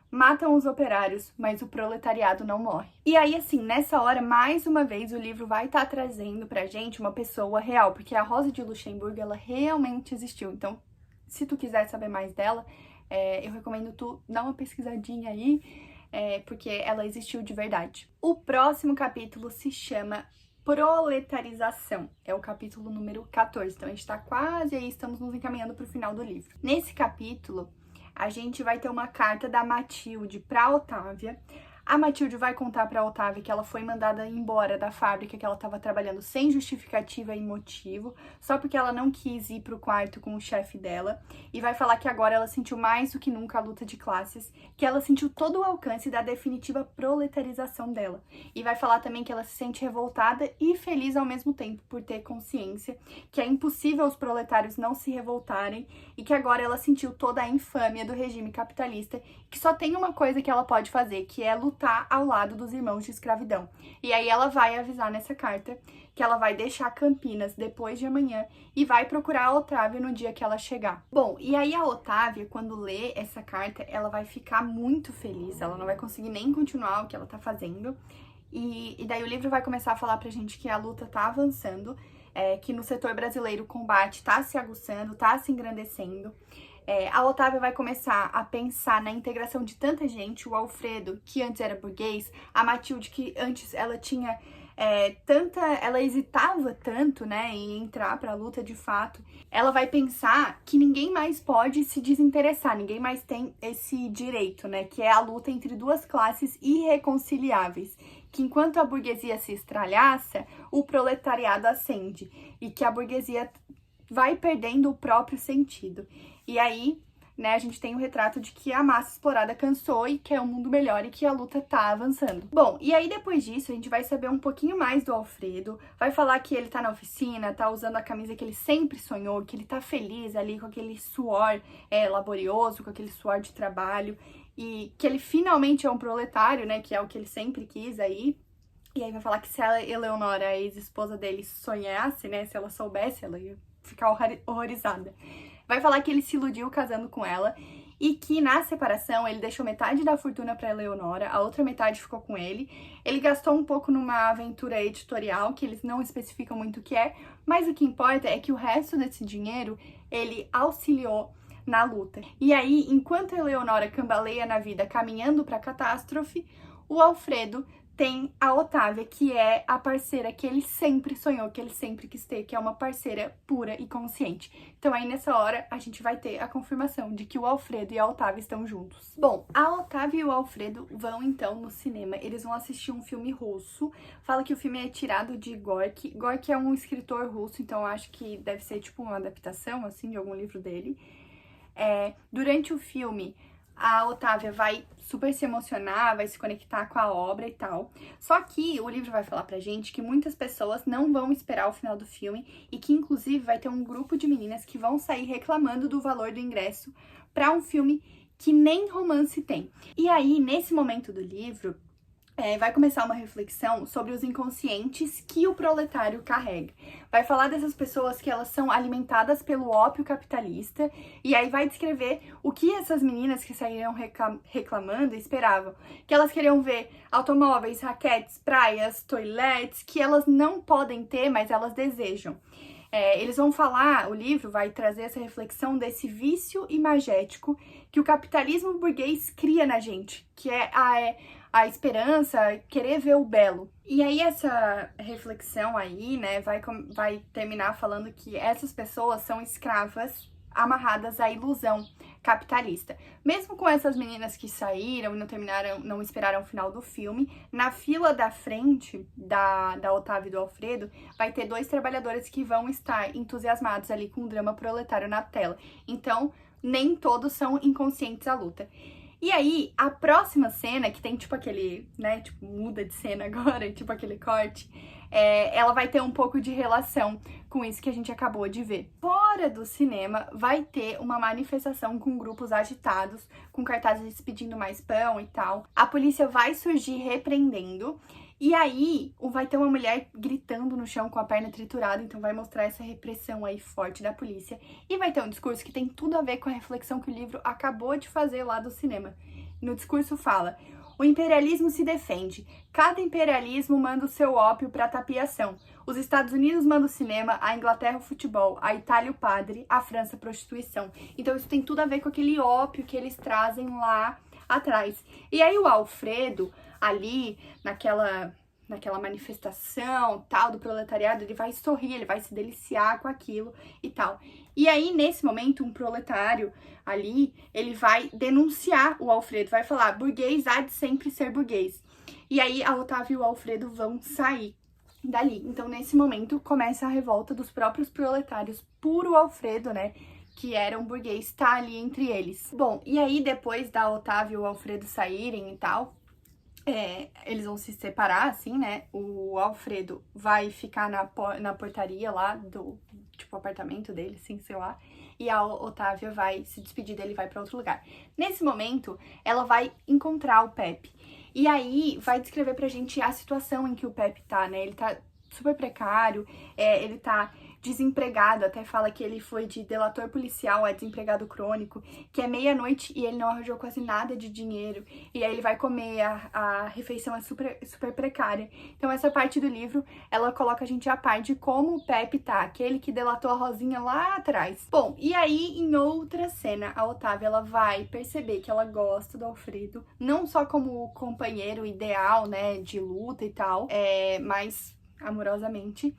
matam os operários, mas o proletariado não morre. E aí, assim, nessa hora, mais uma vez, o livro vai estar trazendo pra gente uma pessoa real, porque a Rosa de Luxemburgo, ela realmente existiu. Então, se tu quiser saber mais dela, eu recomendo tu dar uma pesquisadinha aí, porque ela existiu de verdade. O próximo capítulo se chama Proletarização. É o capítulo número 14. Então, a gente tá quase aí, estamos nos encaminhando pro final do livro. Nesse capítulo, a gente vai ter uma carta da Matilde para Otávia. A Matilde vai contar para Otávia que ela foi mandada embora da fábrica que ela estava trabalhando sem justificativa e motivo, só porque ela não quis ir para o quarto com o chefe dela, e vai falar que agora ela sentiu mais do que nunca a luta de classes, que ela sentiu todo o alcance da definitiva proletarização dela, e vai falar também que ela se sente revoltada e feliz ao mesmo tempo por ter consciência que é impossível os proletários não se revoltarem e que agora ela sentiu toda a infâmia do regime capitalista, que só tem uma coisa que ela pode fazer, que é lutar ao lado dos irmãos de escravidão. E aí ela vai avisar nessa carta que ela vai deixar Campinas depois de amanhã e vai procurar a Otávia no dia que ela chegar. Bom, e aí a Otávia, quando lê essa carta, ela vai ficar muito feliz, ela não vai conseguir nem continuar o que ela tá fazendo. E daí o livro vai começar a falar pra gente que a luta tá avançando, que no setor brasileiro o combate tá se aguçando, tá se engrandecendo. A Otávia vai começar a pensar na integração de tanta gente, o Alfredo, que antes era burguês, a Matilde, que antes ela tinha ela hesitava tanto, né, em entrar pra luta de fato. Ela vai pensar que ninguém mais pode se desinteressar, ninguém mais tem esse direito, né, que é a luta entre duas classes irreconciliáveis, que enquanto a burguesia se estralhaça, o proletariado ascende, e que a burguesia vai perdendo o próprio sentido. E aí, né, a gente tem o retrato de que a massa explorada cansou e quer um mundo melhor e que a luta tá avançando. Bom, e aí depois disso a gente vai saber um pouquinho mais do Alfredo, vai falar que ele tá na oficina, tá usando a camisa que ele sempre sonhou, que ele tá feliz ali com aquele suor laborioso, com aquele suor de trabalho, e que ele finalmente é um proletário, né, que é o que ele sempre quis aí. E aí vai falar que se a Eleonora, a ex-esposa dele, sonhasse, né, se ela soubesse, ela ia ficar horrorizada. Vai falar que ele se iludiu casando com ela e que na separação ele deixou metade da fortuna para Eleonora, a outra metade ficou com ele. Ele gastou um pouco numa aventura editorial, que eles não especificam muito o que é, mas o que importa é que o resto desse dinheiro ele auxiliou na luta. E aí, enquanto Eleonora cambaleia na vida caminhando para a catástrofe, o Alfredo tem a Otávia, que é a parceira que ele sempre sonhou, que ele sempre quis ter, que é uma parceira pura e consciente. Então aí nessa hora a gente vai ter a confirmação de que o Alfredo e a Otávia estão juntos. Bom, a Otávia e o Alfredo vão então no cinema, eles vão assistir um filme russo. Fala que o filme é tirado de Gorky. Gorky é um escritor russo, então eu acho que deve ser tipo uma adaptação assim de algum livro dele. Durante o filme, a Otávia vai super se emocionar, vai se conectar com a obra e tal. Só que o livro vai falar pra gente que muitas pessoas não vão esperar o final do filme e que, inclusive, vai ter um grupo de meninas que vão sair reclamando do valor do ingresso pra um filme que nem romance tem. E aí, nesse momento do livro, vai começar uma reflexão sobre os inconscientes que o proletário carrega. Vai falar dessas pessoas que elas são alimentadas pelo ópio capitalista, e aí vai descrever o que essas meninas que saíram reclamando esperavam. Que elas queriam ver automóveis, raquetes, praias, toilettes, que elas não podem ter, mas elas desejam. Eles vão falar, o livro vai trazer essa reflexão desse vício imagético que o capitalismo burguês cria na gente, que é a esperança, querer ver o belo. E aí essa reflexão aí, né, vai terminar falando que essas pessoas são escravas amarradas à ilusão capitalista. Mesmo com essas meninas que saíram e não esperaram o final do filme, na fila da frente da Otávio e do Alfredo, vai ter 2 trabalhadores que vão estar entusiasmados ali com o drama proletário na tela. Então, nem todos são inconscientes à luta. E aí, a próxima cena, que tem tipo aquele, né, tipo, muda de cena agora, tipo aquele corte, ela vai ter um pouco de relação com isso que a gente acabou de ver. Fora do cinema, vai ter uma manifestação com grupos agitados, com cartazes pedindo mais pão e tal. A polícia vai surgir repreendendo, e aí vai ter uma mulher gritando no chão com a perna triturada, então vai mostrar essa repressão aí forte da polícia. E vai ter um discurso que tem tudo a ver com a reflexão que o livro acabou de fazer lá do cinema. No discurso fala: o imperialismo se defende. Cada imperialismo manda o seu ópio para tapiação. Os Estados Unidos mandam o cinema, a Inglaterra o futebol, a Itália o padre, a França a prostituição. Então isso tem tudo a ver com aquele ópio que eles trazem lá atrás. E aí o Alfredo, ali, naquela manifestação tal do proletariado, ele vai sorrir, ele vai se deliciar com aquilo e tal. E aí, nesse momento, um proletário ali, ele vai denunciar o Alfredo, vai falar: burguês há de sempre ser burguês. E aí, a Otávio e o Alfredo vão sair dali. Então, nesse momento, começa a revolta dos próprios proletários por o Alfredo, né, que era um burguês, tá ali entre eles. Bom, e aí, depois da Otávio e o Alfredo saírem e tal, eles vão se separar, assim, né? O Alfredo vai ficar na portaria lá do, tipo, apartamento dele, assim, sei lá. E a Otávia vai se despedir dele e vai pra outro lugar. Nesse momento, ela vai encontrar o Pepe. E aí, vai descrever pra gente a situação em que o Pepe tá, né? Ele tá super precário, ele tá desempregado, até fala que ele foi de delator policial a desempregado crônico, que é meia-noite e ele não arranjou quase nada de dinheiro, e aí ele vai comer, a refeição é super, super precária. Então essa parte do livro, ela coloca a gente a par de como o Pepe tá, aquele que delatou a Rosinha lá atrás. Bom, e aí em outra cena, a Otávia, ela vai perceber que ela gosta do Alfredo, não só como companheiro ideal, né, de luta e tal, mas amorosamente.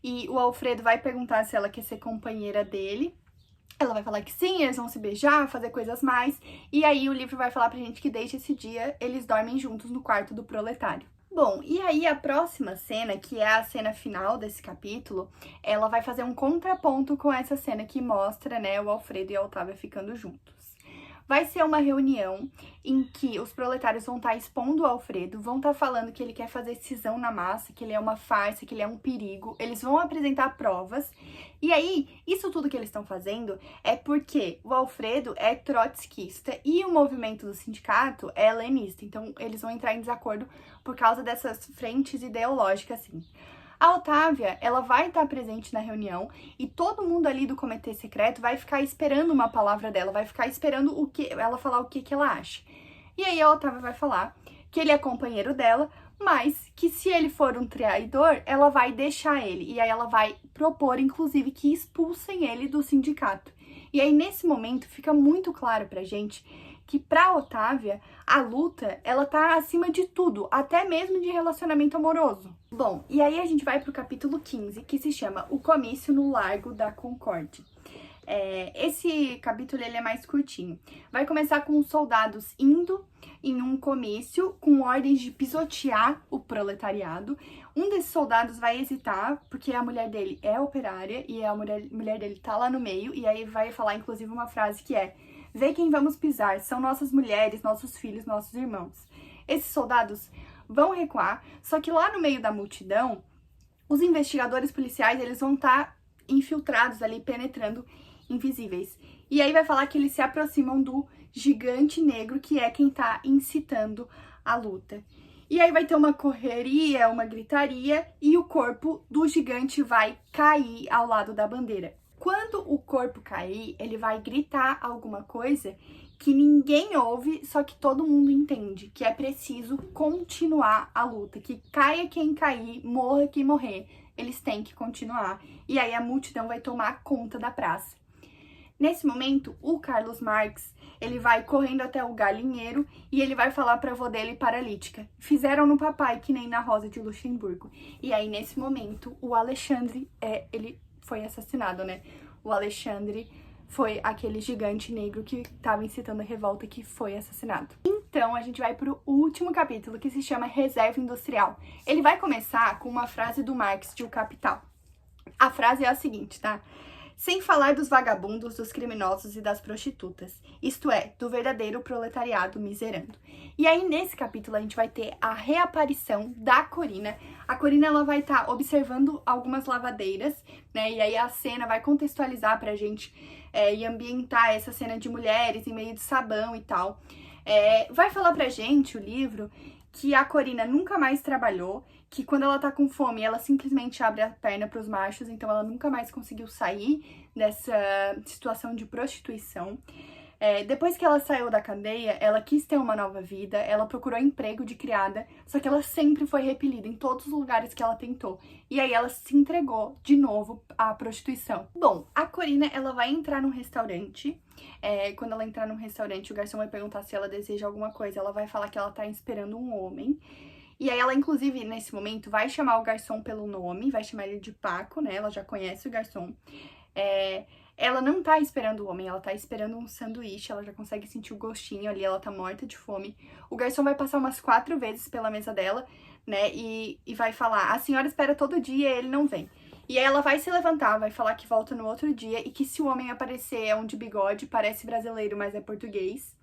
E o Alfredo vai perguntar se ela quer ser companheira dele. Ela vai falar que sim, eles vão se beijar, fazer coisas mais. E aí o livro vai falar pra gente que desde esse dia eles dormem juntos no quarto do proletário. Bom, e aí a próxima cena, que é a cena final desse capítulo, ela vai fazer um contraponto com essa cena que mostra, né, o Alfredo e a Otávia ficando juntos. Vai ser uma reunião em que os proletários vão estar expondo o Alfredo, vão estar falando que ele quer fazer cisão na massa, que ele é uma farsa, que ele é um perigo. Eles vão apresentar provas. E aí, isso tudo que eles estão fazendo é porque o Alfredo é trotskista e o movimento do sindicato é leninista. Então, eles vão entrar em desacordo por causa dessas frentes ideológicas, assim. A Otávia, ela vai estar presente na reunião e todo mundo ali do comitê secreto vai ficar esperando uma palavra dela, vai ficar esperando ela falar o que ela acha. E aí a Otávia vai falar que ele é companheiro dela, mas que se ele for um traidor, ela vai deixar ele. E aí ela vai propor, inclusive, que expulsem ele do sindicato. E aí, nesse momento, fica muito claro pra gente que pra Otávia, a luta, ela tá acima de tudo, até mesmo de relacionamento amoroso. Bom, e aí a gente vai pro capítulo 15, que se chama O Comício no Largo da Concórdia. Esse capítulo, ele é mais curtinho. Vai começar com os soldados indo em um comício com ordens de pisotear o proletariado. Um desses soldados vai hesitar, porque a mulher dele é operária e a mulher dele tá lá no meio, e aí vai falar, inclusive, uma frase que é: vê quem vamos pisar, são nossas mulheres, nossos filhos, nossos irmãos. Esses soldados vão recuar, só que lá no meio da multidão, os investigadores policiais, eles vão estar infiltrados ali, penetrando, invisíveis. E aí vai falar que eles se aproximam do gigante negro, que é quem tá incitando a luta. E aí vai ter uma correria, uma gritaria, e o corpo do gigante vai cair ao lado da bandeira. Quando o corpo cair, ele vai gritar alguma coisa que ninguém ouve, só que todo mundo entende, que é preciso continuar a luta, que caia quem cair, morra quem morrer, eles têm que continuar. E aí a multidão vai tomar conta da praça. Nesse momento, o Carlos Marx, ele vai correndo até o galinheiro e ele vai falar pra avó dele paralítica. Fizeram no papai, que nem na Rosa de Luxemburgo. E aí, nesse momento, o Alexandre, ele foi assassinado, né? O Alexandre foi aquele gigante negro que estava incitando a revolta, que foi assassinado. Então, a gente vai pro último capítulo, que se chama Reserva Industrial. Ele vai começar com uma frase do Marx de O Capital. A frase é a seguinte, tá? Sem falar dos vagabundos, dos criminosos e das prostitutas, isto é, do verdadeiro proletariado miserando. E aí, nesse capítulo, a gente vai ter a reaparição da Corina. A Corina, ela vai estar observando algumas lavadeiras, né, e aí a cena vai contextualizar pra gente e ambientar essa cena de mulheres em meio de sabão e tal. Vai falar pra gente, o livro, que a Corina nunca mais trabalhou, que quando ela tá com fome, ela simplesmente abre a perna pros machos, então ela nunca mais conseguiu sair dessa situação de prostituição. Depois que ela saiu da cadeia, ela quis ter uma nova vida, ela procurou emprego de criada, só que ela sempre foi repelida em todos os lugares que ela tentou. E aí ela se entregou de novo à prostituição. Bom, a Corina, ela vai entrar num restaurante. Quando ela entrar num restaurante, o garçom vai perguntar se ela deseja alguma coisa. Ela vai falar que ela tá esperando um homem. E aí ela, inclusive, nesse momento, vai chamar o garçom pelo nome, vai chamar ele de Paco, né? Ela já conhece o garçom. Ela não tá esperando o homem, ela tá esperando um sanduíche, ela já consegue sentir o gostinho ali, ela tá morta de fome. O garçom vai passar umas 4 vezes pela mesa dela, né, e vai falar, a senhora espera todo dia e ele não vem. E aí ela vai se levantar, vai falar que volta no outro dia e que se o homem aparecer é um de bigode, parece brasileiro, mas é português.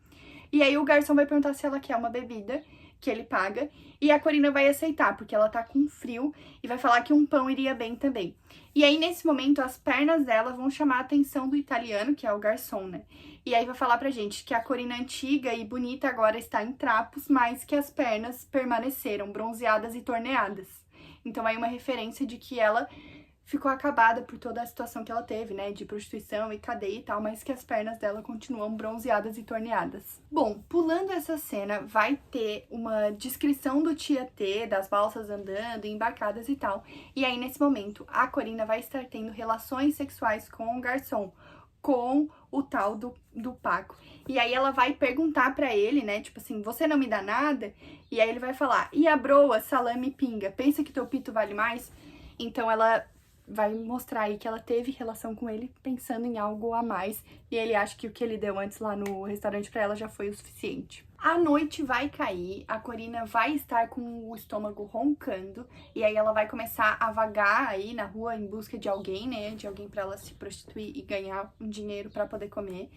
E aí o garçom vai perguntar se ela quer uma bebida, que ele paga, e a Corina vai aceitar, porque ela tá com frio, e vai falar que um pão iria bem também. E aí, nesse momento, as pernas dela vão chamar a atenção do italiano, que é o garçom, né? E aí vai falar pra gente que a Corina antiga e bonita agora está em trapos, mas que as pernas permaneceram bronzeadas e torneadas. Então aí uma referência de que ela ficou acabada por toda a situação que ela teve, né, de prostituição e cadeia e tal, mas que as pernas dela continuam bronzeadas e torneadas. Bom, pulando essa cena, vai ter uma descrição do Tietê, das balsas andando, embarcadas e tal, e aí nesse momento a Corina vai estar tendo relações sexuais com o garçom, com o tal do Paco. E aí ela vai perguntar pra ele, né, tipo assim, você não me dá nada? E aí ele vai falar, e a broa, salame e pinga, pensa que teu pito vale mais? Então ela vai mostrar aí que ela teve relação com ele pensando em algo a mais, e ele acha que o que ele deu antes lá no restaurante pra ela já foi o suficiente. A noite vai cair, a Corina vai estar com o estômago roncando, e aí ela vai começar a vagar aí na rua em busca de alguém, né, de alguém pra ela se prostituir e ganhar um dinheiro pra poder comer.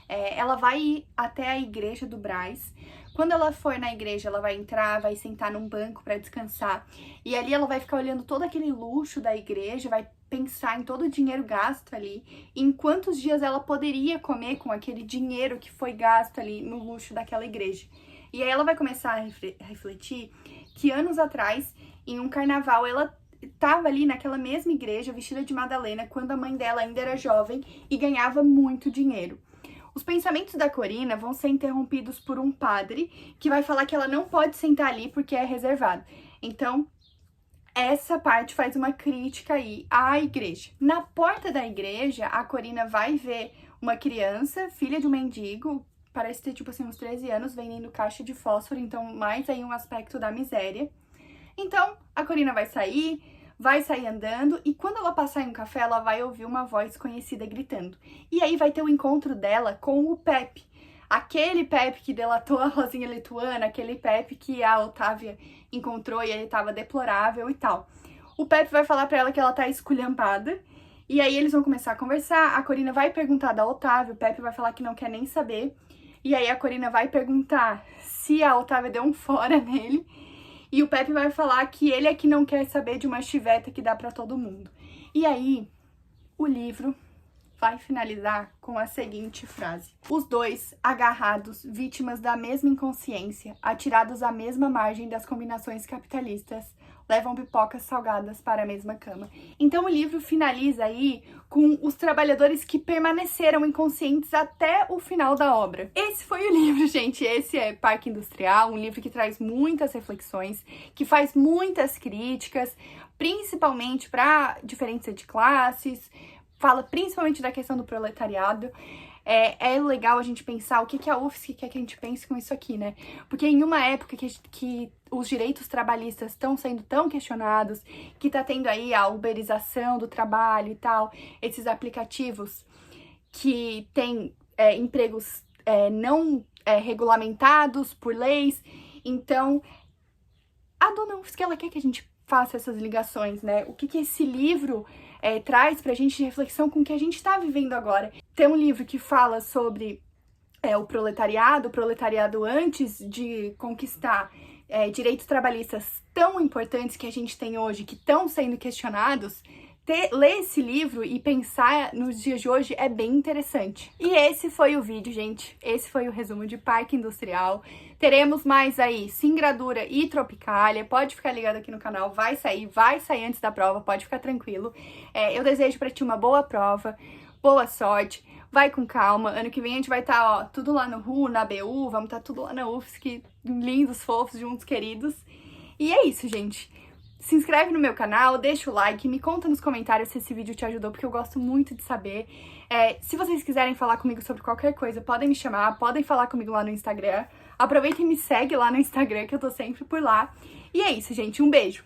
Ela vai ir até a igreja do Brás. Quando ela for na igreja, ela vai entrar, vai sentar num banco pra descansar. E ali ela vai ficar olhando todo aquele luxo da igreja, vai pensar em todo o dinheiro gasto ali, em quantos dias ela poderia comer com aquele dinheiro que foi gasto ali no luxo daquela igreja. E aí ela vai começar a refletir que anos atrás, em um carnaval, ela estava ali naquela mesma igreja, vestida de Madalena, quando a mãe dela ainda era jovem e ganhava muito dinheiro. Os pensamentos da Corina vão ser interrompidos por um padre que vai falar que ela não pode sentar ali porque é reservado. Então, essa parte faz uma crítica aí à igreja. Na porta da igreja, a Corina vai ver uma criança, filha de um mendigo, parece ter tipo assim uns 13 anos, vendendo caixa de fósforo, então mais aí um aspecto da miséria. Então, a Corina vai sair andando, e quando ela passar em um café, ela vai ouvir uma voz conhecida gritando. E aí vai ter o encontro dela com o Pepe. Aquele Pepe que delatou a Rosinha Lituana, aquele Pepe que a Otávia encontrou e ele tava deplorável e tal. O Pepe vai falar pra ela que ela tá esculhampada, e aí eles vão começar a conversar, a Corina vai perguntar da Otávia, o Pepe vai falar que não quer nem saber, e aí a Corina vai perguntar se a Otávia deu um fora nele, e o Pepe vai falar que ele é que não quer saber de uma chiveta que dá pra todo mundo. E aí, o livro vai finalizar com a seguinte frase: os dois, agarrados, vítimas da mesma inconsciência, atirados à mesma margem das combinações capitalistas, levam pipocas salgadas para a mesma cama. Então o livro finaliza aí com os trabalhadores que permaneceram inconscientes até o final da obra. Esse foi o livro, gente. Esse é Parque Industrial, um livro que traz muitas reflexões, que faz muitas críticas, principalmente para diferença de classes, fala principalmente da questão do proletariado. É legal a gente pensar o que a UFSC quer que a gente pense com isso aqui, né? Porque em uma época que os direitos trabalhistas estão sendo tão questionados, que tá tendo aí a uberização do trabalho e tal, esses aplicativos que têm empregos não regulamentados por leis, então a dona UFSC, ela quer que a gente faça essas ligações, né? O que esse livro traz pra gente de reflexão com o que a gente tá vivendo agora. Tem um livro que fala sobre o proletariado antes de conquistar direitos trabalhistas tão importantes que a gente tem hoje, que estão sendo questionados. Ler esse livro e pensar nos dias de hoje é bem interessante. E esse foi o vídeo, gente. Esse foi o resumo de Parque Industrial. Teremos mais aí Singradura e Tropicália. Pode ficar ligado aqui no canal, vai sair antes da prova, pode ficar tranquilo. Eu desejo pra ti uma boa prova, boa sorte, vai com calma. Ano que vem a gente vai estar, tudo lá no RU, na BU, vamos estar tudo lá na UFSC, lindos, fofos, juntos, queridos. E é isso, gente. Se inscreve no meu canal, deixa o like, me conta nos comentários se esse vídeo te ajudou, porque eu gosto muito de saber. Se vocês quiserem falar comigo sobre qualquer coisa, podem me chamar, podem falar comigo lá no Instagram. Aproveita e me segue lá no Instagram, que eu tô sempre por lá. E é isso, gente. Um beijo!